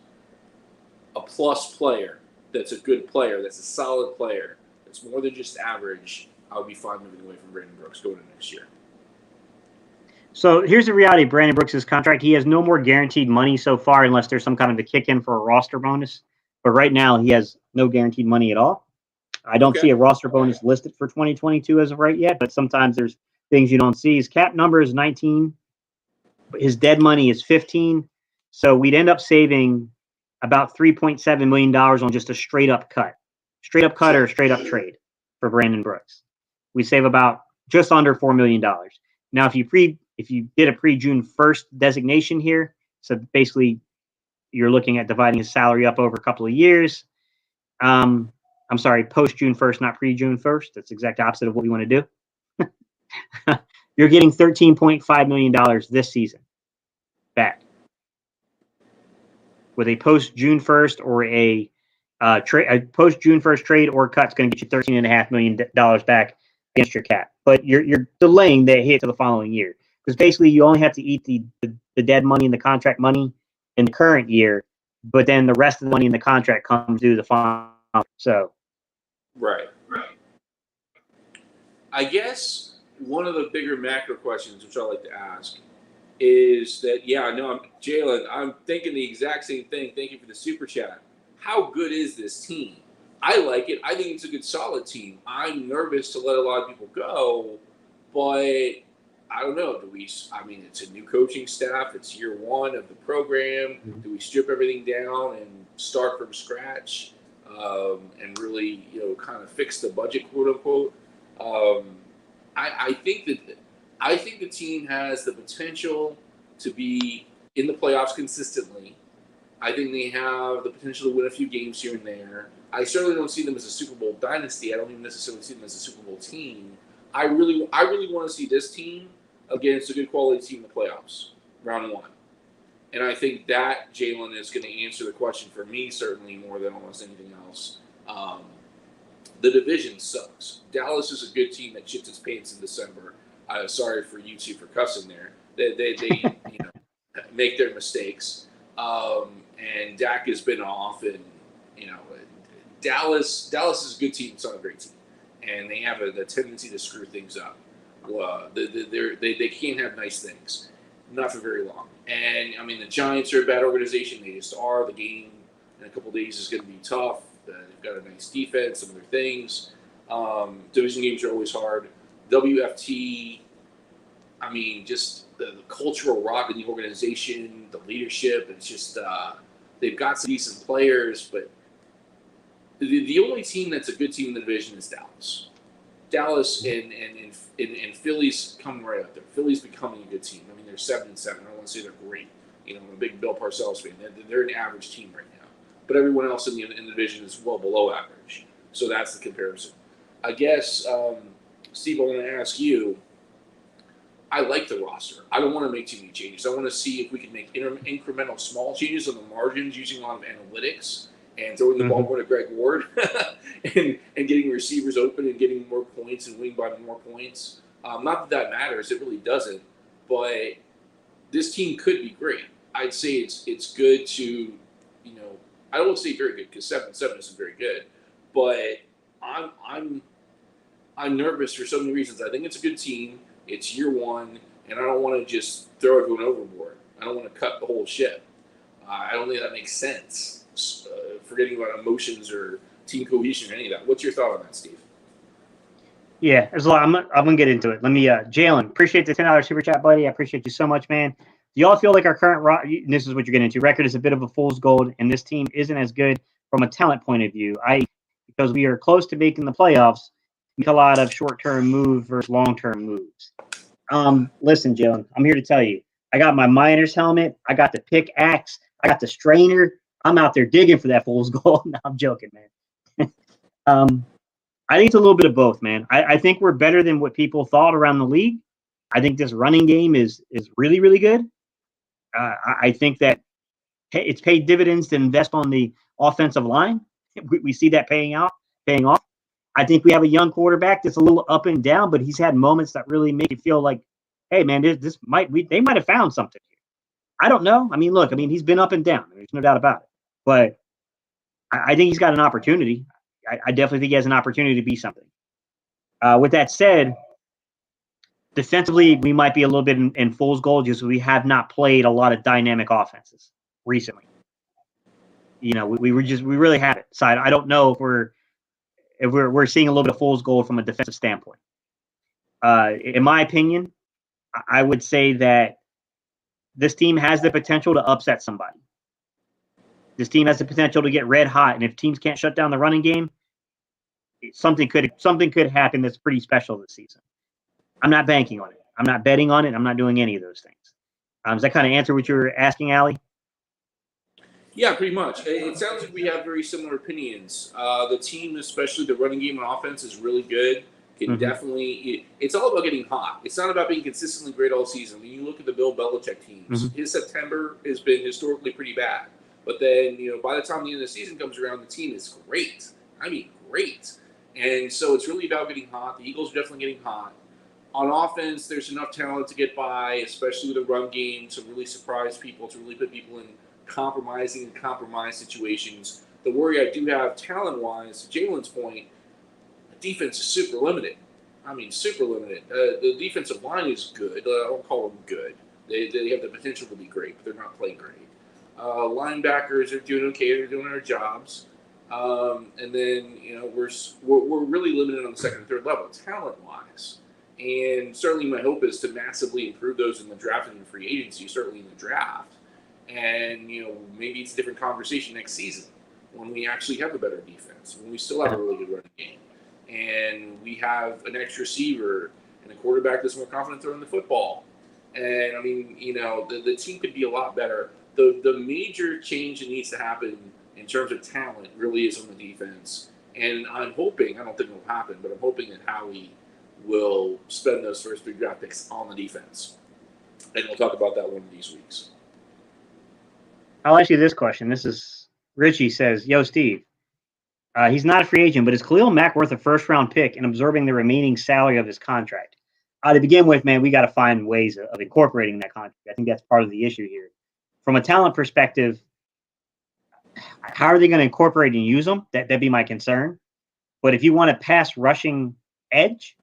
a plus player, that's a good player, that's a solid player, that's more than just average, I'll be fine moving away from Brandon Brooks going into next year. So here's the reality of Brandon Brooks' contract. He has no more guaranteed money so far unless there's some kind of a kick-in for a roster bonus. But right now, he has no guaranteed money at all. I don't see a roster bonus listed for 2022 as of right yet, but sometimes there's things you don't see. His cap number is 19. His dead money is 15. So we'd end up saving about $3.7 million on just a straight-up cut. Straight-up cut or a straight-up trade for Brandon Brooks. We save about just under $4 million. Now, if you did a pre-June 1st designation here, so basically you're looking at dividing his salary up over a couple of years, I'm sorry, post June 1st, not pre June 1st. That's the exact opposite of what we want to do. You're getting $13.5 million this season back with a post June 1st or a post June 1st trade or cut's going to get you $13.5 million back against your cap. But you're delaying that hit to the following year because basically you only have to eat the dead money and the contract money in the current year, but then the rest of the money in the contract comes due the following. So, right. I guess one of the bigger macro questions, which I like to ask, is that Jalen, I'm thinking the exact same thing. Thank you for the super chat. How good is this team? I like it. I think it's a good, solid team. I'm nervous to let a lot of people go, but I don't know. It's a new coaching staff. It's year one of the program. Do we strip everything down and start from scratch and really, kind of fix the budget, quote unquote? I think the team has the potential to be in the playoffs consistently. I think they have the potential to win a few games here and there. I certainly don't see them as a Super Bowl dynasty. I don't even necessarily see them as a Super Bowl team. I really want to see this team against a good quality team in the playoffs, round one. And I think that, Jalen, is going to answer the question for me, certainly more than almost anything else. The division sucks. Dallas is a good team that shits its pants in December. Sorry for you two for cussing there. They make their mistakes. And Dak has been off, and Dallas is a good team. It's not a great team, and they have a tendency to screw things up. They can't have nice things, not for very long. And the Giants are a bad organization. They just are. The game in a couple of days is going to be tough. They've got a nice defense, some of their things. Division games are always hard. WFT, just the cultural rot in the organization, the leadership. It's just they've got some decent players, but the only team that's a good team in the division is Dallas. Dallas and Philly's coming right up there. Philly's becoming a good team. They're 7-7. I don't want to say they're great. I'm a big Bill Parcells fan. They're an average team right now. But everyone else in the division is well below average. So that's the comparison. I guess, Steve, I want to ask you, I like the roster. I don't want to make too many changes. I want to see if we can make incremental small changes on the margins using a lot of analytics and throwing the ball more to Greg Ward and getting receivers open and getting more points and winning by more points. Not that matters. It really doesn't. But this team could be great. I'd say it's good to, I don't want to say very good because 7-7 isn't very good. But I'm nervous for so many reasons. I think it's a good team. It's year one, and I don't want to just throw everyone overboard. I don't want to cut the whole ship. I don't think that makes sense. Forgetting about emotions or team cohesion or any of that. What's your thought on that, Steve? Yeah, there's a lot. I'm gonna get into it. Let me, Jalen, appreciate the $10 super chat, buddy. I appreciate you so much, man. Do y'all feel like our current and this is what you're getting into, record is a bit of a fool's gold, and this team isn't as good from a talent point of view? Because we are close to making the playoffs, make a lot of short-term moves versus long-term moves. Listen, Jalen, I'm here to tell you, I got my miner's helmet, I got the pickaxe, I got the strainer. I'm out there digging for that fool's gold. No, I'm joking, man. I think it's a little bit of both, man. I think we're better than what people thought around the league. I think this running game is really, really good. I think that it's paid dividends to invest on the offensive line. We see that paying off. I think we have a young quarterback that's a little up and down, but he's had moments that really make you feel like, hey, man, they might have found something here. I don't know. Look, he's been up and down. There's no doubt about it. But I think he's got an opportunity. I definitely think he has an opportunity to be something. With that said, defensively, we might be a little bit in fool's gold just we have not played a lot of dynamic offenses recently. We really haven't. So I don't know if we're seeing a little bit of fool's gold from a defensive standpoint. In my opinion, I would say that this team has the potential to upset somebody. This team has the potential to get red hot, and if teams can't shut down the running game, something could happen that's pretty special this season. I'm not banking on it. I'm not betting on it. I'm not doing any of those things. Does that kind of answer what you were asking, Allie? Yeah, pretty much. It sounds like we have very similar opinions. The team, especially the running game and offense, is really good. Can definitely. It's all about getting hot. It's not about being consistently great all season. When you look at the Bill Belichick teams, his September has been historically pretty bad. But then, by the time the end of the season comes around, the team is great. I mean, great. And so it's really about getting hot. The Eagles are definitely getting hot. On offense, there's enough talent to get by, especially with a run game, to really surprise people, to really put people in compromising and compromise situations. The worry I do have talent-wise, to Jalen's point, the defense is super limited. I mean, super limited. The defensive line is good. I don't call them good. They have the potential to be great, but they're not playing great. Linebackers are doing okay. They're doing their jobs. And then, we're really limited on the second and third level, talent-wise. And certainly my hope is to massively improve those in the draft and in free agency, certainly in the draft. And, maybe it's a different conversation next season when we actually have a better defense, when we still have a really good running game, and we have an extra receiver and a quarterback that's more confident throwing the football. And, I mean, the team could be a lot better. The major change that needs to happen in terms of talent really is on the defense. And I'm hoping, I don't think it will happen, but I'm hoping that Howie will spend those first 3 draft picks on the defense. And we'll talk about that one of these weeks. I'll ask you this question. This is Richie says, "Yo, Steve, he's not a free agent, but is Khalil Mack worth a first-round pick and absorbing the remaining salary of his contract?" To begin with, man, we got to find ways of incorporating that contract. I think that's part of the issue here. From a talent perspective, how are they going to incorporate and use them? That'd be my concern. But if you want a pass rushing edge,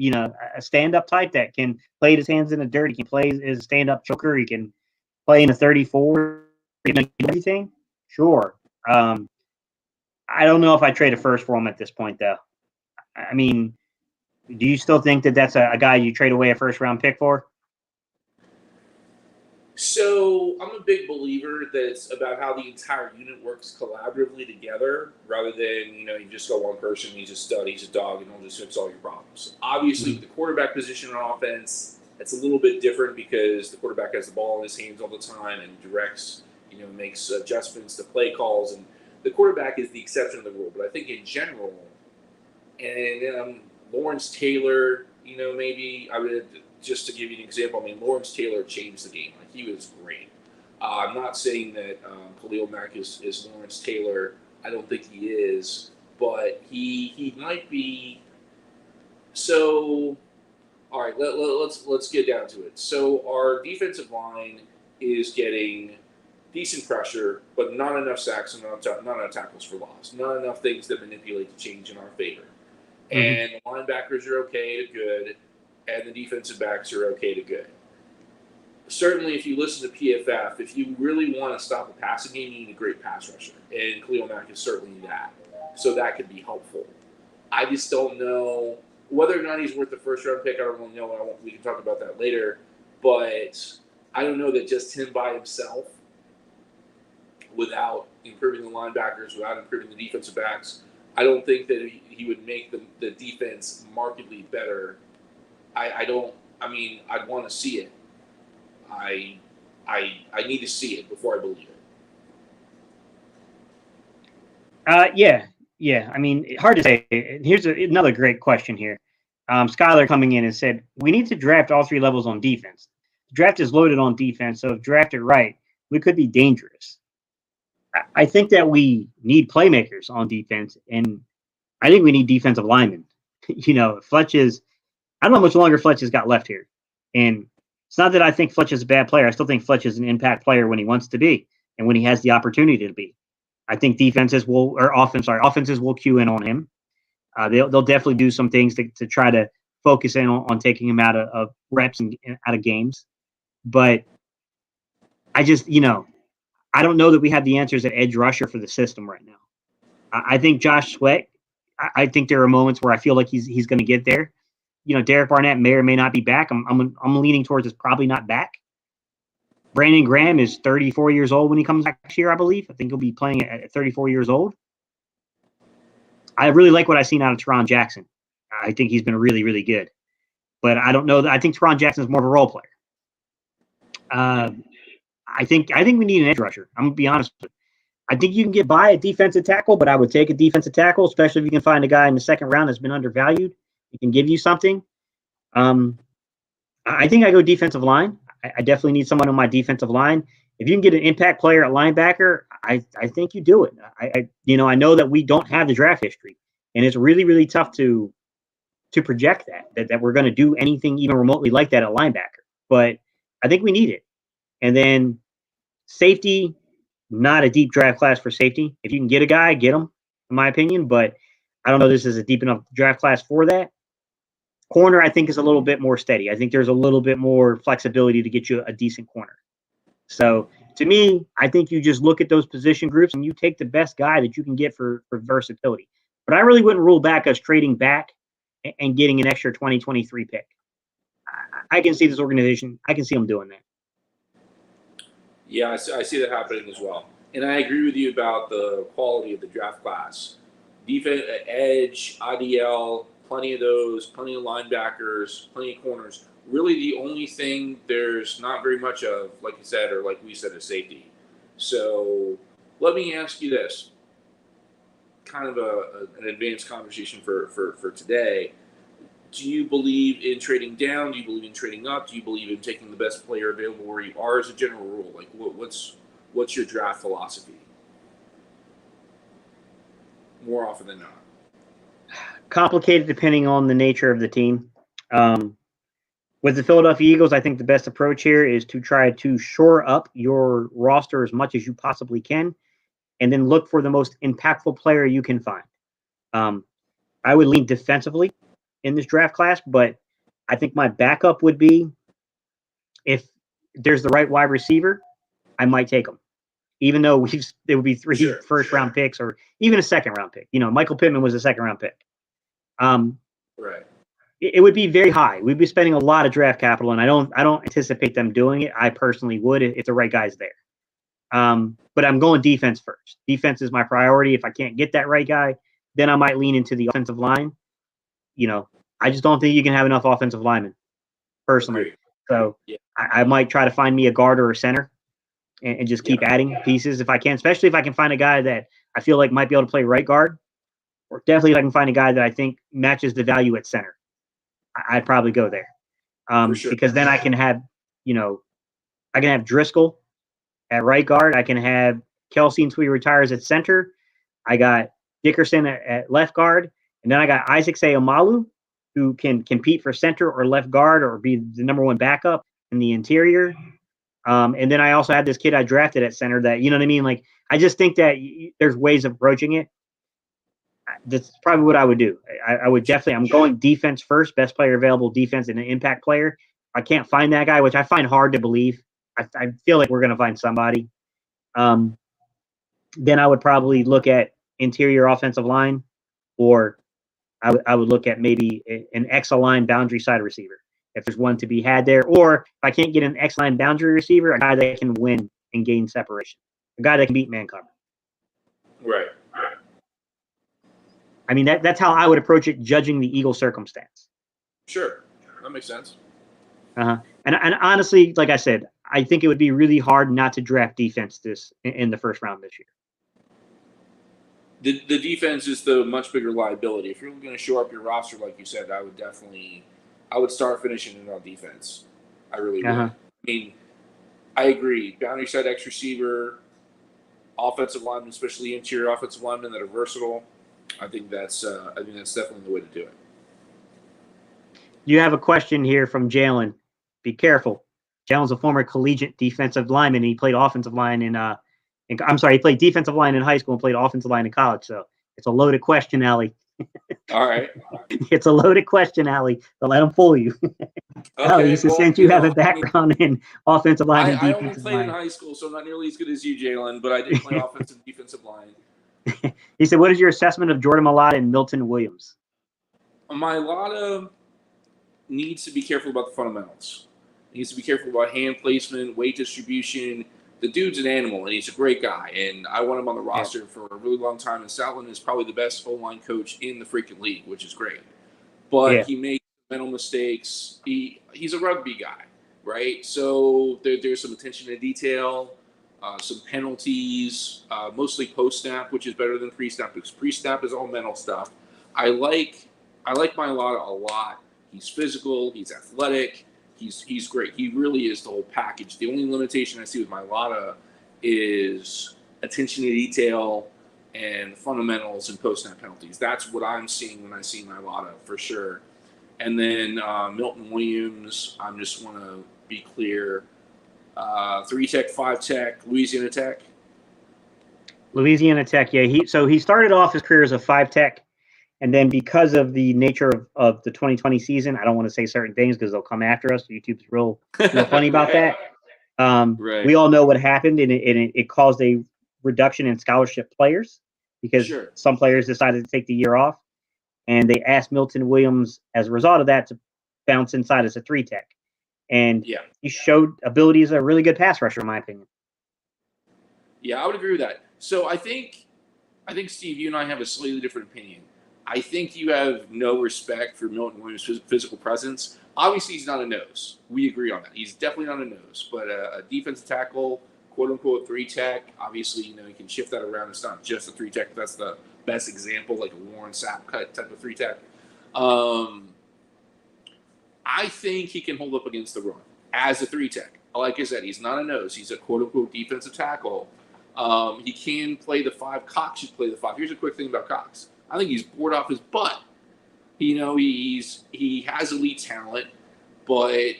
a stand-up type that can play his hands in the dirt, he can play as a stand-up choker, he can play in a 34, everything, sure. I don't know if I trade a first for him at this point, though. I mean, do you still think that that's a guy you trade away a first-round pick for? So I'm a big believer that it's about how the entire unit works collaboratively together rather than, you just go one person, he's a stud, he's a dog, and he'll just fix all your problems. Obviously, with the quarterback position on offense, it's a little bit different because the quarterback has the ball in his hands all the time and directs, makes adjustments to play calls. And the quarterback is the exception of the rule. But I think in general, and Lawrence Taylor, maybe I would, just to give you an example, Lawrence Taylor changed the game. Like, he was great. I'm not saying that Khalil Mack is Lawrence Taylor. I don't think he is, but he might be. So, all right, let's get down to it. So our defensive line is getting decent pressure, but not enough sacks and not enough tackles for loss. Not enough things that manipulate the change in our favor. And the linebackers are okay to good, and the defensive backs are okay to good. Certainly, if you listen to PFF, if you really want to stop a passing game, you need a great pass rusher. And Khalil Mack is certainly that. So that could be helpful. I just don't know whether or not he's worth the first-round pick. I don't really know. We can talk about that later. But I don't know that just him by himself, without improving the linebackers, without improving the defensive backs, I don't think that he would make the defense markedly better. I'd want to see it. I need to see it before I believe it. Yeah. I mean, hard to say. Here's another great question here. Skylar coming in and said, we need to draft all 3 levels on defense. The draft is loaded on defense, so if drafted right, we could be dangerous. I think that we need playmakers on defense, and I think we need defensive linemen. Fletch is – I don't know how much longer Fletch has got left here. And it's not that I think Fletch is a bad player. I still think Fletch is an impact player when he wants to be and when he has the opportunity to be. I think offenses will cue in on him. They'll definitely do some things to try to focus in on taking him out of reps and out of games. But I just, I don't know that we have the answers at edge rusher for the system right now. I think Josh Sweat, I think there are moments where I feel like he's going to get there. Derek Barnett may or may not be back. I'm leaning towards it's probably not back. Brandon Graham is 34 years old when he comes back next year, I believe. I think he'll be playing at 34 years old. I really like what I've seen out of Teron Jackson. I think he's been really, really good. But I don't know. I think Teron Jackson is more of a role player. I think we need an edge rusher. I'm going to be honest with you. I think you can get by a defensive tackle, but I would take a defensive tackle, especially if you can find a guy in the second round that's been undervalued. He can give you something. I think I go defensive line. I definitely need someone on my defensive line. If you can get an impact player at linebacker, I think you do it. I know that we don't have the draft history, and it's really, really tough to project that we're going to do anything even remotely like that at linebacker. But I think we need it. And then safety, not a deep draft class for safety. If you can get a guy, get him, in my opinion. But I don't know this is a deep enough draft class for that. Corner, I think, is a little bit more steady. I think there's a little bit more flexibility to get you a decent corner. So to me, I think you just look at those position groups and you take the best guy that you can get for versatility. But I really wouldn't rule back us trading back and getting an extra 2023 pick. I can see this organization. I can see them doing that. Yeah, I see that happening as well. And I agree with you about the quality of the draft class. Defense, edge, IDL, plenty of those, plenty of linebackers, plenty of corners. Really the only thing there's not very much of, like you said, or like we said, is safety. So let me ask you this. Kind of an advanced conversation for today. Do you believe in trading down? Do you believe in trading up? Do you believe in taking the best player available where you are as a general rule? Like, what's your draft philosophy? More often than not. Complicated depending on the nature of the team. With the Philadelphia Eagles, I think the best approach here is to try to shore up your roster as much as you possibly can, and then look for the most impactful player you can find. I would lean defensively in this draft class, but I think my backup would be if there's the right wide receiver, I might take him. Even though there would be three first-round picks or even a second-round pick. Michael Pittman was a second-round pick. Right. It would be very high. We'd be spending a lot of draft capital, and I don't anticipate them doing it. I personally would if the right guy's there. But I'm going defense first. Defense is my priority. If I can't get that right guy, then I might lean into the offensive line. I just don't think you can have enough offensive linemen, personally. Agreed. So yeah. I might try to find me a guard or a center and just keep adding pieces if I can, especially if I can find a guy that I feel like might be able to play right guard, or definitely if I can find a guy that I think matches the value at center. I'd probably go there. Because then I can have, I can have Driscoll at right guard. I can have Kelsey until he retires at center. I got Dickerson at left guard. And then I got Isaac Seumalo, who can compete for center or left guard or be the number one backup in the interior. And then I also had this kid I drafted at center that, you know what I mean? Like, I just think that there's ways of approaching it. That's probably what I would do. I would definitely, I'm going defense first, best player available, defense, and an impact player. I can't find that guy, which I find hard to believe. I feel like we're going to find somebody. Then I would probably look at interior offensive line, or I would look at maybe an X-line boundary side receiver if there's one to be had there. Or if I can't get an X-line boundary receiver, a guy that can win and gain separation, a guy that can beat man cover. Right. I mean, that's how I would approach it, judging the Eagle circumstance. Sure, that makes sense. And honestly, like I said, I think it would be really hard not to draft defense in the first round this year. The defense is the much bigger liability. If you're going to shore up your roster, like you said, I would start finishing it on defense. I really would. I mean, I agree. Boundary side X receiver, offensive linemen, especially interior offensive linemen that are versatile. I think that's definitely the way to do it. You have a question here from Jalen. Be careful. Jalen's a former collegiate defensive lineman, and he played offensive line he played defensive line in high school and played offensive line in college. So it's a loaded question, Allie. All right. It's a loaded question, Allie. Don't let him fool you. Allie, since you have a background in offensive line and defensive line. I only played in high school, so I'm not nearly as good as you, Jalen, but I did play offensive and defensive line. He said, what is your assessment of Jordan Mailata and Milton Williams? Mailata needs to be careful about the fundamentals. He needs to be careful about hand placement, weight distribution. The dude's an animal, and he's a great guy, and I want him on the roster for a really long time, and Stoutland is probably the best O-line coach in the freaking league, which is great. But he makes mental mistakes. He's a rugby guy, right? So there's some attention to detail. some penalties, mostly post-snap, which is better than pre-snap because pre-snap is all mental stuff. I like Mailata a lot. He's physical. He's athletic. He's great. He really is the whole package. The only limitation I see with Mailata is attention to detail and fundamentals and post-snap penalties. That's what I'm seeing when I see Mailata for sure. And then Milton Williams, I just want to be clear, 3-tech, 5-tech, Louisiana Tech. Louisiana Tech, yeah. He started off his career as a 5-tech, and then because of the nature of the 2020 season, I don't want to say certain things because they'll come after us. YouTube's real funny about that. Right. We all know what happened, and it caused a reduction in scholarship players because some players decided to take the year off, and they asked Milton Williams as a result of that to bounce inside as a 3-tech. And he showed ability as a really good pass rusher, in my opinion. Yeah, I would agree with that. So I think, Steve, you and I have a slightly different opinion. I think you have no respect for Milton Williams' physical presence. Obviously, he's not a nose. We agree on that. He's definitely not a nose. But a defensive tackle, quote-unquote 3-tech, obviously, you can shift that around. It's not just a 3-tech. That's the best example, like a Warren Sapp cut type of 3-tech. I think he can hold up against the run as a 3-tech. Like I said, he's not a nose. He's a quote-unquote defensive tackle. He can play the 5. Cox should play the 5. Here's a quick thing about Cox. I think he's bored off his butt. He has elite talent, but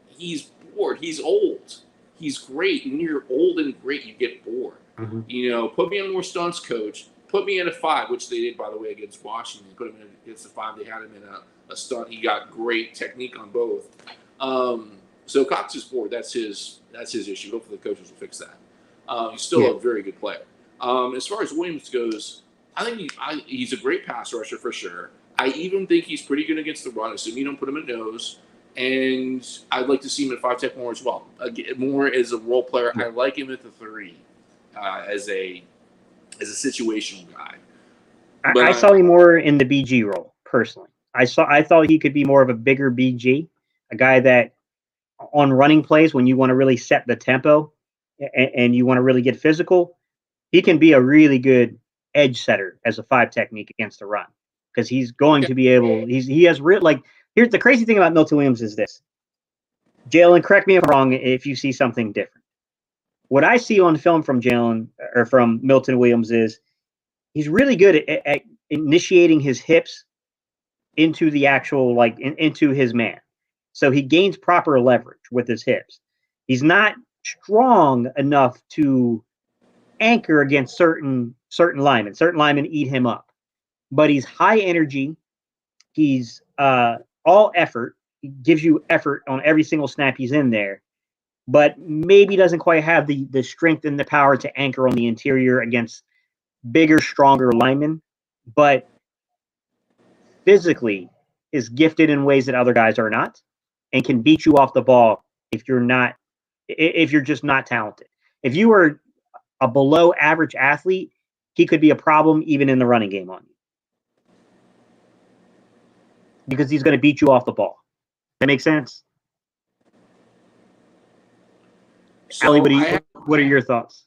he's bored. He's old. He's great. When you're old and great, you get bored. Mm-hmm. Put me on more stunts, coach. Put me in a 5, which they did, by the way, against Washington. Put him in against the 5. They had him in a stunt. He got great technique on both. So Cox is bored. That's his issue. Hopefully the coaches will fix that. He's still a very good player. As far as Williams goes, I think he's a great pass rusher for sure. I even think he's pretty good against the run, assuming you don't put him at nose. And I'd like to see him at 5-tech more as well. More as a role player. I like him at the 3 as a situational guy. I saw him more in the BG role, personally. I thought he could be more of a bigger BG, a guy that on running plays, when you want to really set the tempo and you want to really get physical, he can be a really good edge setter as a 5 technique against the run, because he's going to be able. He has real, like, here's the crazy thing about Milton Williams is this. Jalen, correct me if I'm wrong if you see something different. What I see on film from Jalen or from Milton Williams is he's really good at initiating his hips into the actual, into his man. So he gains proper leverage with his hips. He's not strong enough to anchor against certain linemen. Certain linemen eat him up. But he's high energy. He's all effort. He gives you effort on every single snap he's in there, but maybe doesn't quite have the strength and the power to anchor on the interior against bigger, stronger linemen. But physically is gifted in ways that other guys are not, and can beat you off the ball if you're just not talented. If you were a below average athlete, he could be a problem even in the running game on you, because he's going to beat you off the ball. That makes sense? So Allie, what are your thoughts?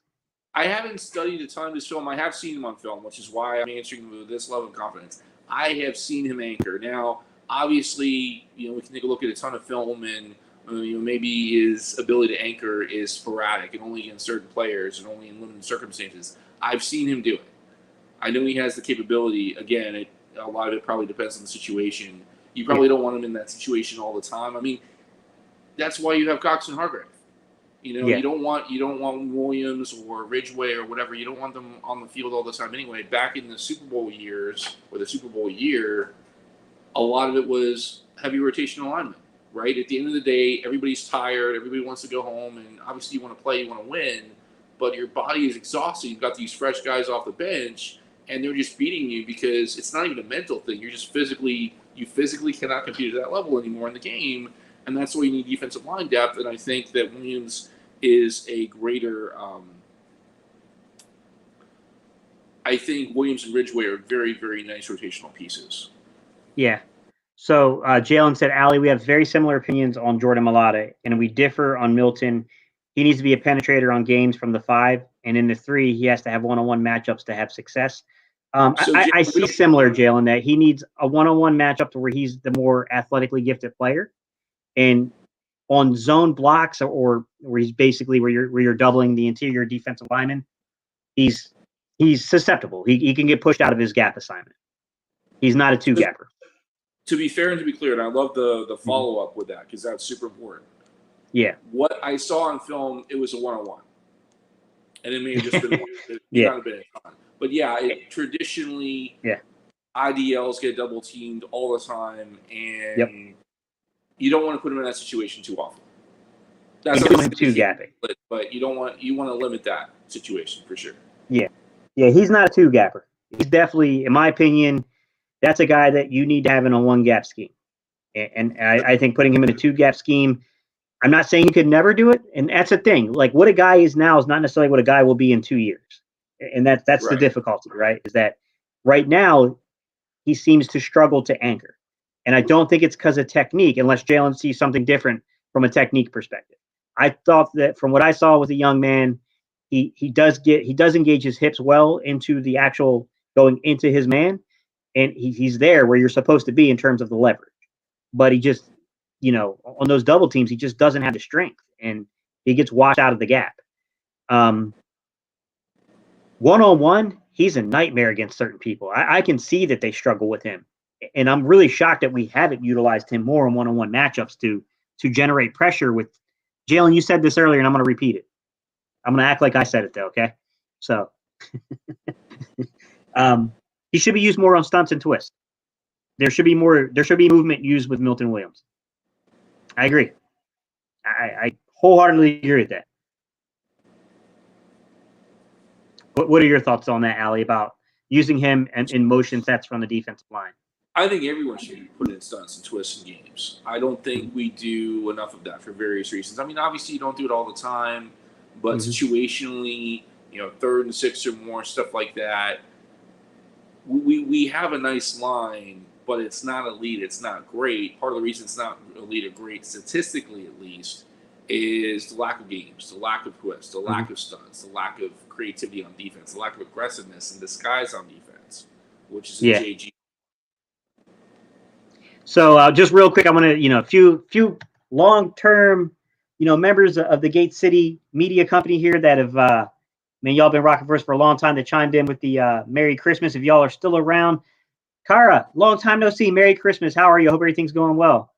I haven't studied a ton of this film. I have seen him on film, which is why I'm answering with this level of confidence. I have seen him anchor. Now, obviously, we can take a look at a ton of film, and maybe his ability to anchor is sporadic and only against certain players and only in limited circumstances. I've seen him do it. I know he has the capability. Again, a lot of it probably depends on the situation. You probably don't want him in that situation all the time. I mean, that's why you have Cox and Hargrave. You don't want Williams or Ridgeway or whatever. You don't want them on the field all the time anyway. Back in the Super Bowl years, or the Super Bowl year, a lot of it was heavy rotational alignment, right? At the end of the day, everybody's tired. Everybody wants to go home, and obviously you want to play, you want to win, but your body is exhausted. You've got these fresh guys off the bench, and they're just beating you because it's not even a mental thing. You're just physically cannot compete at that level anymore in the game, and that's why you need defensive line depth. And I think that Williams is a greater. I think Williams and Ridgeway are very, very nice rotational pieces. Yeah. So Jalen said, Allie, we have very similar opinions on Jordan Mailata, and we differ on Milton he needs to be a penetrator on games from the 5, and in the 3, he has to have one-on-one matchups to have success. I see similar, Jalen, that he needs a one-on-one matchup to where he's the more athletically gifted player, and on zone blocks or where he's basically where you're doubling the interior defensive lineman, he's susceptible. He can get pushed out of his gap assignment. He's not a two-gapper. To be fair and to be clear, and I love the follow-up with that because that's super important. Yeah. What I saw on film, it was a one-on-one. And it may have just been one. It Yeah. not have been a ton. But yeah, traditionally, IDLs get double teamed all the time, and you don't want to put them in that situation too often. That's not two gapping, but you want to limit that situation for sure. Yeah, he's not a two gapper. He's definitely, in my opinion, that's a guy that you need to have in a one gap scheme. And I think putting him in a two gap scheme, I'm not saying he could never do it. And that's the thing. Like what a guy is now is not necessarily what a guy will be in 2 years. And that's right. The difficulty, right? Is that right now he seems to struggle to anchor. And I don't think it's because of technique, unless Jalen sees something different from a technique perspective. I thought that from what I saw with the young man, he does engage his hips well into the actual going into his man, and he's there where you're supposed to be in terms of the leverage. But he just, on those double teams, he just doesn't have the strength, and he gets washed out of the gap. One-on-one, he's a nightmare against certain people. I can see that they struggle with him, and I'm really shocked that we haven't utilized him more in one-on-one matchups to generate pressure with Jalen. You said this earlier, and I'm going to repeat it. I'm going to act like I said it, though, okay? So he should be used more on stunts and twists. There should be movement used with Milton Williams. I agree. I wholeheartedly agree with that. What are your thoughts on that, Allie, about using him in motion sets from the defensive line? I think everyone should be put in stunts and twists in games. I don't think we do enough of that for various reasons. I mean, obviously you don't do it all the time, but situationally, 3rd and 6 or more, stuff like that. We have a nice line, but it's not elite. It's not great. Part of the reason it's not elite or great, statistically at least, is the lack of games, the lack of twists, the lack of stunts, the lack of creativity on defense, the lack of aggressiveness and disguise on defense, which is a JG. So just real quick, I want to, a few long-term, members of the Gate City Media Company here that have, y'all been rocking for us for a long time. That chimed in with the Merry Christmas. If y'all are still around, Kara, long time no see. Merry Christmas. How are you? Hope everything's going well.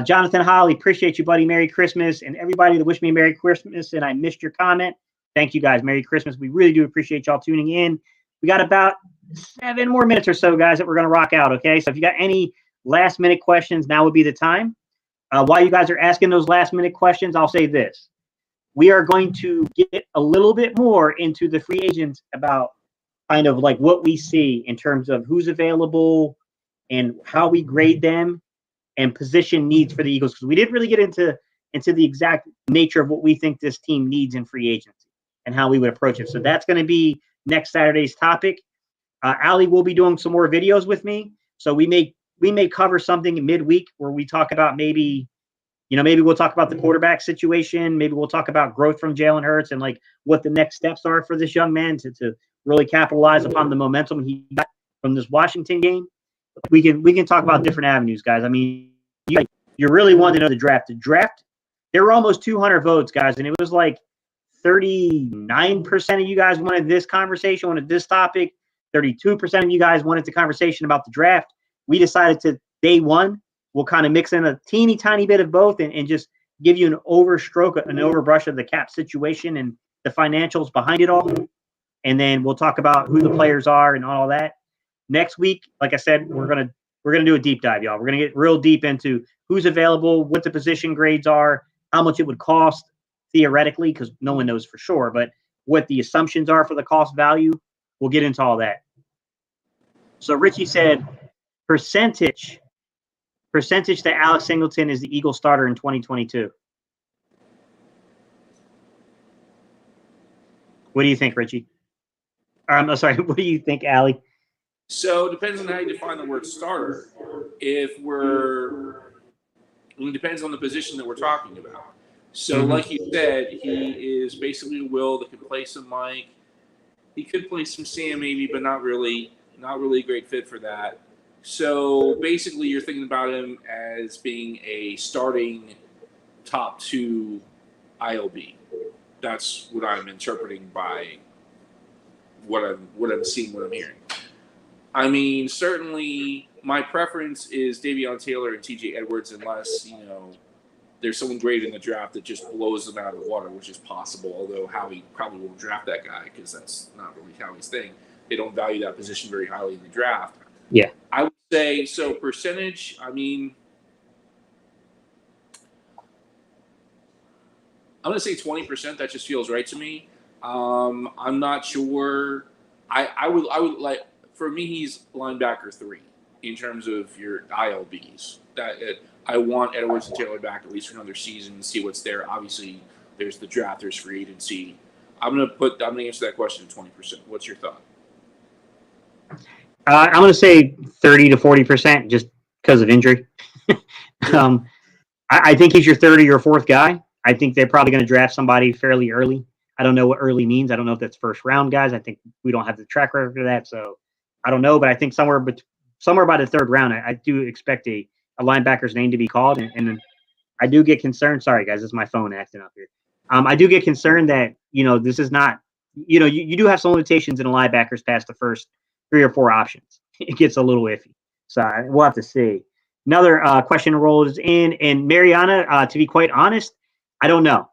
Jonathan Holly, appreciate you, buddy. Merry Christmas. And everybody that wished me a Merry Christmas and I missed your comment, thank you guys. Merry Christmas. We really do appreciate y'all tuning in. We got about 7 more minutes or so, guys, that we're going to rock out, okay? So if you got any last-minute questions, now would be the time. While you guys are asking those last-minute questions, I'll say this. We are going to get a little bit more into the free agents about kind of like what we see in terms of who's available and how we grade them and position needs for the Eagles, because we didn't really get into the exact nature of what we think this team needs in free agency and how we would approach it. So that's going to be next Saturday's topic. Allie will be doing some more videos with me, so we may cover something midweek where we talk about maybe we'll talk about the quarterback situation. Maybe we'll talk about growth from Jalen Hurts and like what the next steps are for this young man to really capitalize upon the momentum he got from this Washington game. We can talk about different avenues, guys. I mean, you really want to know the draft. The draft, there were almost 200 votes, guys, and it was like 39% of you guys wanted this conversation, wanted this topic. 32% of you guys wanted the conversation about the draft. We decided to, day one, we'll kind of mix in a teeny tiny bit of both and just give you an overbrush of the cap situation and the financials behind it all. And then we'll talk about who the players are and all that. Next week, like I said, we're gonna do a deep dive, y'all. We're gonna get real deep into who's available, what the position grades are, how much it would cost theoretically, because no one knows for sure, but what the assumptions are for the cost value. We'll get into all that. So Richie said percentage that Alex Singleton is the Eagle starter in 2022. What do you think, Richie? I'm sorry. What do you think, Allie? So it depends on how you define the word starter. It depends on the position that we're talking about. So, like you said, he is basically a Will that can play some Mike. He could play some Sam maybe, but not really. Not really a great fit for that. So basically, you're thinking about him as being a starting top 2 ILB. That's what I'm interpreting by what I'm seeing, what I'm hearing. I mean, certainly my preference is Davion Taylor and TJ Edwards, unless, there's someone great in the draft that just blows them out of the water, which is possible, although Howie probably won't draft that guy because that's not really Howie's thing. They don't value that position very highly in the draft. Yeah. I would say, so percentage, I mean, I'm going to say 20%. That just feels right to me. I'm not sure. I would like, for me, he's linebacker 3 in terms of your ILBs. I want Edwards and Taylor back at least for another season and see what's there. Obviously, there's the draft, there's free agency. I'm gonna answer that question at 20%. What's your thought? I'm going to say 30 to 40% just because of injury. I think he's your third or your fourth guy. I think they're probably going to draft somebody fairly early. I don't know what early means. I don't know if that's first round guys. I think we don't have the track record for that, so I don't know. But I think somewhere by the third round, I do expect a linebacker's name to be called, and I do get concerned. Sorry, guys, this is my phone acting up here. I do get concerned that this is not. You do have some limitations in a linebackers past the first 3 or 4 options. It gets a little iffy, so we'll have to see. Another question rolls in, and Mariana. To be quite honest, I don't know.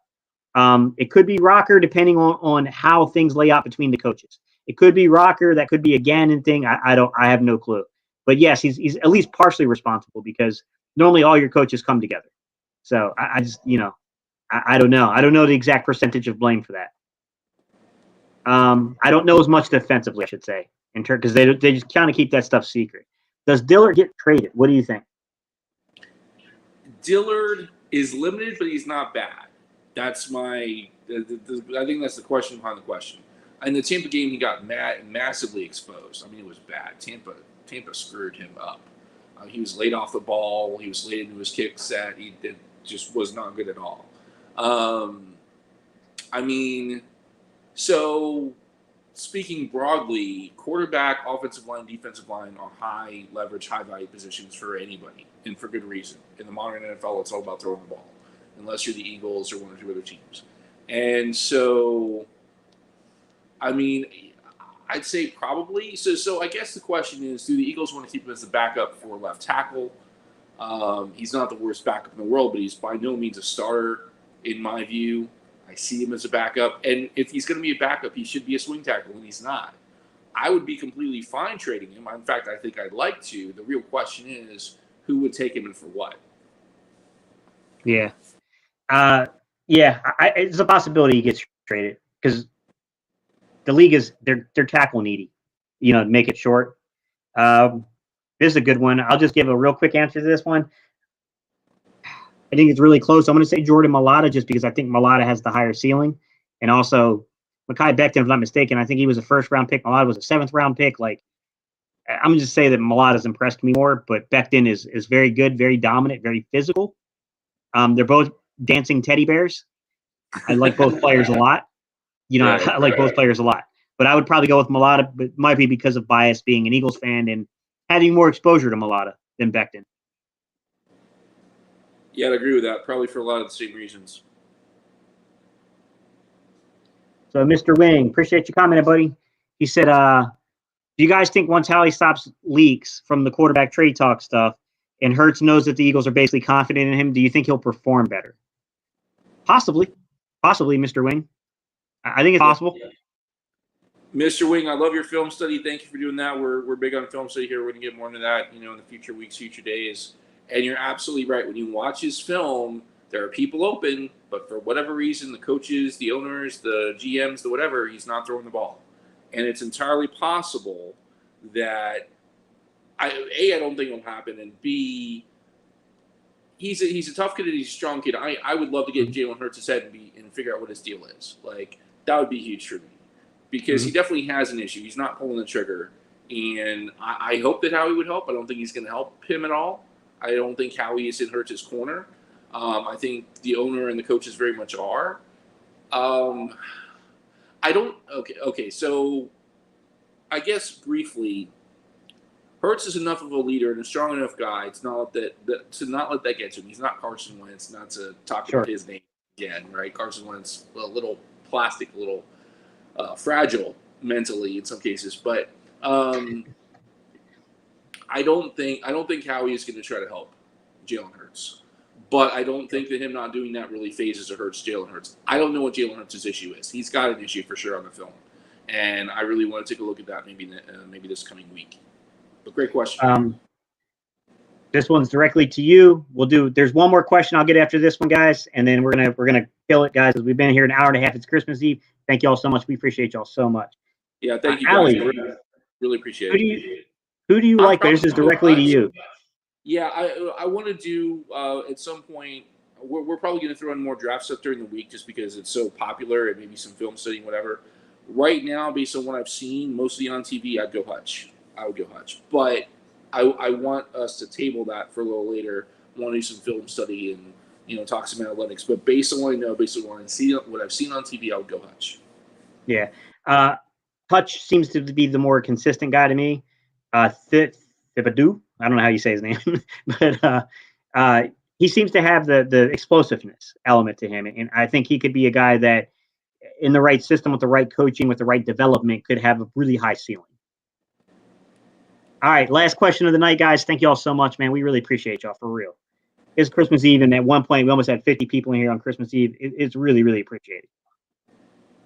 It could be Rocker, depending on how things lay out between the coaches. It could be Rocker. That could be a Gannon thing. I have no clue. But yes, he's at least partially responsible because normally all your coaches come together. So I just, I don't know. I don't know the exact percentage of blame for that. I don't know as much defensively, I should say, because they just kind of keep that stuff secret. Does Dillard get traded? What do you think? Dillard is limited, but he's not bad. That's I think that's the question behind the question. In the Tampa game, he got massively exposed. I mean, it was bad. Tampa screwed him up. He was late off the ball. He was late into his kick set. It just was not good at all. I mean, so speaking broadly, quarterback, offensive line, defensive line are high leverage, high value positions for anybody, and for good reason. In the modern NFL, it's all about throwing the ball, unless you're the Eagles or one or 2 other teams. And so, I mean, I'd say probably. So I guess the question is, do the Eagles want to keep him as the backup for left tackle? He's not the worst backup in the world, but he's by no means a starter in my view. I see him as a backup. And if he's going to be a backup, he should be a swing tackle, and he's not. I would be completely fine trading him. In fact, I think I'd like to. The real question is, who would take him and for what? Yeah. It's a possibility he gets traded because the league is they're tackle needy, to make it short. This is a good one. I'll just give a real quick answer to this one. I think it's really close. I'm going to say Jordan Mailata just because I think Mailata has the higher ceiling. And also, Mekhi Becton, if I'm not mistaken, I think he was a first-round pick. Mailata was a seventh-round pick. I'm going to just say that Mailata's impressed me more, but Becton is very good, very dominant, very physical. They're both dancing teddy bears. I like both players a lot. I like both players a lot. But I would probably go with Mailata, but it might be because of bias being an Eagles fan and having more exposure to Mailata than Becton. Yeah, I'd agree with that. Probably for a lot of the same reasons. So, Mr. Wing, appreciate you commenting, buddy. He said, do you guys think once Howie stops leaks from the quarterback trade talk stuff and Hurts knows that the Eagles are basically confident in him, do you think he'll perform better? Possibly, Mr. Wing. I think it's possible. Mr. Wing, I love your film study. Thank you for doing that. We're big on film study here. We're going to get more into that, in the future weeks, future days. And you're absolutely right. When you watch his film, there are people open, but for whatever reason, the coaches, the owners, the GMs, the whatever, he's not throwing the ball. And it's entirely possible that I don't think it'll happen, and B, he's a tough kid and he's a strong kid. I would love to get Jalen Hurts' head and figure out what his deal is. That would be huge for me because he definitely has an issue. He's not pulling the trigger, and I hope that Howie would help. I don't think he's going to help him at all. I don't think Howie is in Hurts' corner. I think the owner and the coaches very much are. I don't. Okay. So, I guess briefly, Hurts is enough of a leader and a strong enough guy to not let that get to him. He's not Carson Wentz. Not to talk about his name again, right? Carson Wentz, a little plastic, a little fragile mentally in some cases, but I don't think Howie is going to try to help Jalen Hurts. But I don't think that him not doing that really phases or hurts Jalen Hurts. I don't know what Jalen Hurts' issue is. He's got an issue for sure on the film, and I really want to take a look at that maybe this coming week. But great question. This one's directly to you. There's one more question I'll get after this one, guys, and then we're gonna kill it, guys. Because we've been here an hour and a half. It's Christmas Eve. Thank you all so much. We appreciate y'all so much. Yeah, thank you, guys. Really appreciate it. Who do you like? This is directly to you. Yeah, I want to do at some point. We're probably going to throw in more draft stuff during the week just because it's so popular and maybe some film studying, whatever. Right now, based on what I've seen, mostly on TV, I'd go Hutch. I would go Hutch. But I want us to table that for a little later. I want to do some film study and talk some analytics. But based on what I know, based on what I've seen on TV, I would go Hutch. Yeah, Hutch seems to be the more consistent guy to me. Thibodeau, I don't know how you say his name, but he seems to have the explosiveness element to him, and I think he could be a guy that, in the right system, with the right coaching, with the right development, could have a really high ceiling. All right, last question of the night, guys. Thank you all so much, man. We really appreciate y'all, for real. It's Christmas Eve, and at one point, we almost had 50 people in here on Christmas Eve. It's really, really appreciated.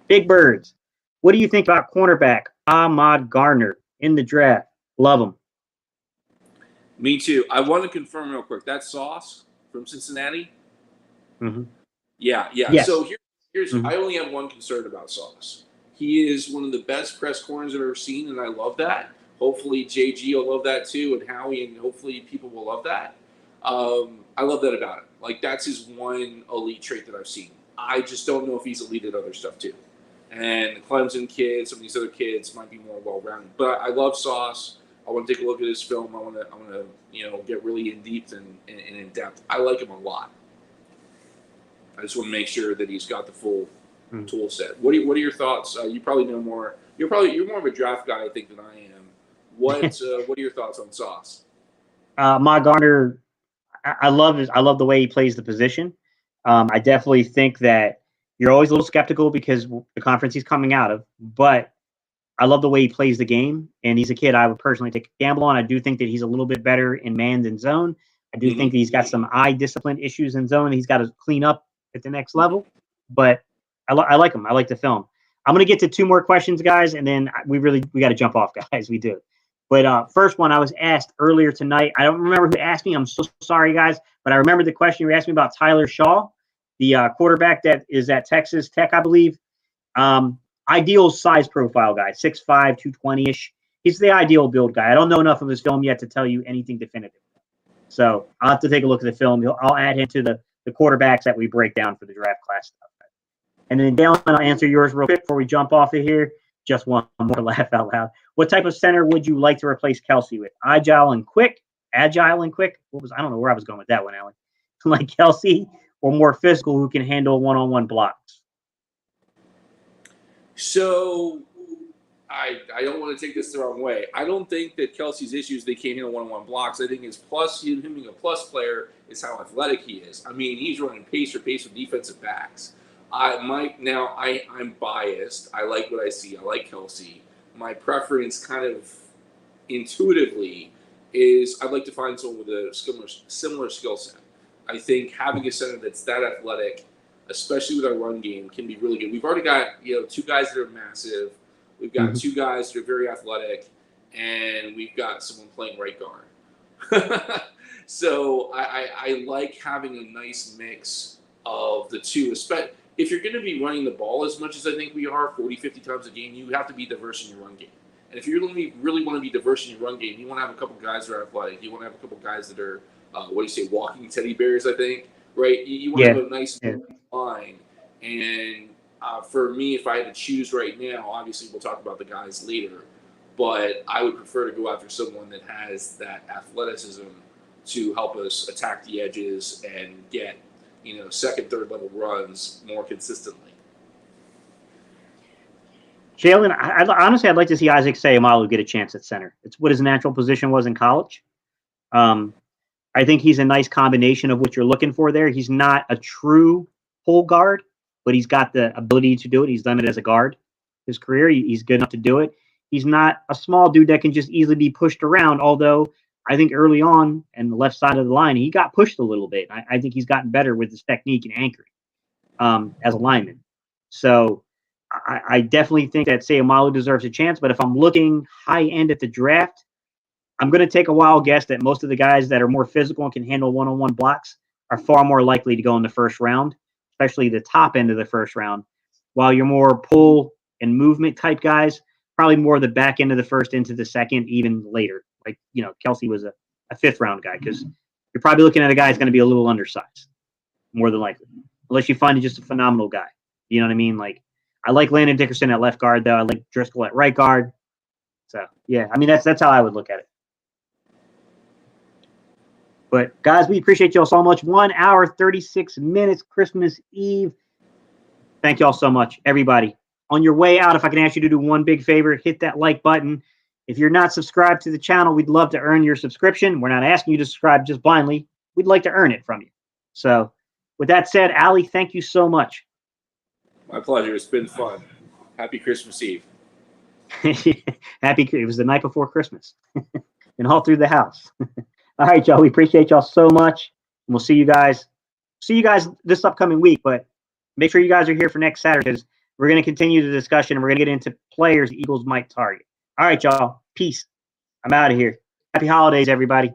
Big Birds, what do you think about cornerback Ahmad Gardner in the draft? Love him. Me too. I want to confirm real quick. That's Sauce from Cincinnati? Mm-hmm. Yeah. Yes. So here's I only have one concern about Sauce. He is one of the best press corners I've ever seen, and I love that. Hopefully JG will love that too, and Howie, and hopefully people will love that. I love that about him. Like, that's his one elite trait that I've seen. I just don't know if he's elite at other stuff too. And the Clemson kids, some of these other kids might be more well-rounded. But I love Sauce. I want to take a look at his film. I want to get really in deep and in depth. I like him a lot. I just want to make sure that he's got the full tool set. What are your thoughts? You probably know more. You're more of a draft guy, I think, than I am. What are your thoughts on Sauce? My Garner, I love the way he plays the position. I definitely think that you're always a little skeptical because the conference he's coming out of, but I love the way he plays the game, and he's a kid I would personally take a gamble on. I do think that he's a little bit better in man than zone. I do think that he's got some eye discipline issues in zone that he's got to clean up at the next level, but I like him. I like the film. I'm going to get to two more questions, guys, and then we got to jump off, guys. We do. But first one, I was asked earlier tonight. I don't remember who asked me. I'm so sorry, guys, but I remember the question you asked me about Tyler Shaw, the quarterback that is at Texas Tech, I believe. Ideal size profile guy, 6'5", 220-ish. He's the ideal build guy. I don't know enough of his film yet to tell you anything definitive. So I'll have to take a look at the film. I'll add him to the quarterbacks that we break down for the draft class stuff. And then, Jalen, I'll answer yours real quick before we jump off of here. Just one more laugh out loud. What type of center would you like to replace Kelsey with? Agile and quick? I don't know where I was going with that one, Allie. Like Kelsey, or more physical who can handle one-on-one blocks? So I don't want to take this the wrong way. I don't think that Kelsey's issues they can't handle one-on-one blocks. I think his plus, him being a plus player, is how athletic he is. I mean, he's running pace for pace with defensive backs. I'm biased. I like what I see. I like Kelsey. My preference, kind of intuitively, is I'd like to find someone with a similar skill set. I think having a center that's that athletic, especially with our run game, can be really good. We've already got two guys that are massive. We've got two guys that are very athletic, and we've got someone playing right guard. So I like having a nice mix of the two. Especially if you're going to be running the ball as much as I think we are, 40, 50 times a game, you have to be diverse in your run game. And if you really want to be diverse in your run game, you want to have a couple guys that are athletic. You want to have a couple guys that are, walking teddy bears, I think, right? You want to have a nice line. And for me, if I had to choose right now, obviously we'll talk about the guys later, but I would prefer to go after someone that has that athleticism to help us attack the edges and get second, third level runs more consistently. Jalen, honestly, I'd like to see Isaac Seumalo get a chance at center. It's what his natural position was in college. I think he's a nice combination of what you're looking for there. He's not a true pull guard, but he's got the ability to do it. He's done it as a guard his career. He's good enough to do it. He's not a small dude that can just easily be pushed around, although I think early on and the left side of the line, he got pushed a little bit. I think he's gotten better with his technique and anchoring as a lineman. So I definitely think that Seumalo deserves a chance, but if I'm looking high end at the draft, I'm going to take a wild guess that most of the guys that are more physical and can handle one-on-one blocks are far more likely to go in the first round, especially the top end of the first round, while your more pull and movement type guys, probably more the back end of the first into the second, even later. Like, Kelsey was a fifth round guy because you're probably looking at a guy who's going to be a little undersized, more than likely, unless you find just a phenomenal guy. You know what I mean? Like, I like Landon Dickerson at left guard, though. I like Driscoll at right guard. So, yeah, I mean, that's how I would look at it. But, guys, we appreciate y'all so much. 1 hour, 36 minutes, Christmas Eve. Thank y'all so much, everybody. On your way out, if I can ask you to do one big favor, hit that like button. If you're not subscribed to the channel, we'd love to earn your subscription. We're not asking you to subscribe just blindly. We'd like to earn it from you. So, with that said, Allie, thank you so much. My pleasure. It's been fun. Happy Christmas Eve. It was the night before Christmas. And all through the house. All right, y'all. We appreciate y'all so much. And we'll see you guys this upcoming week. But make sure you guys are here for next Saturday because we're going to continue the discussion and we're going to get into players the Eagles might target. All right, y'all. Peace. I'm out of here. Happy holidays, everybody.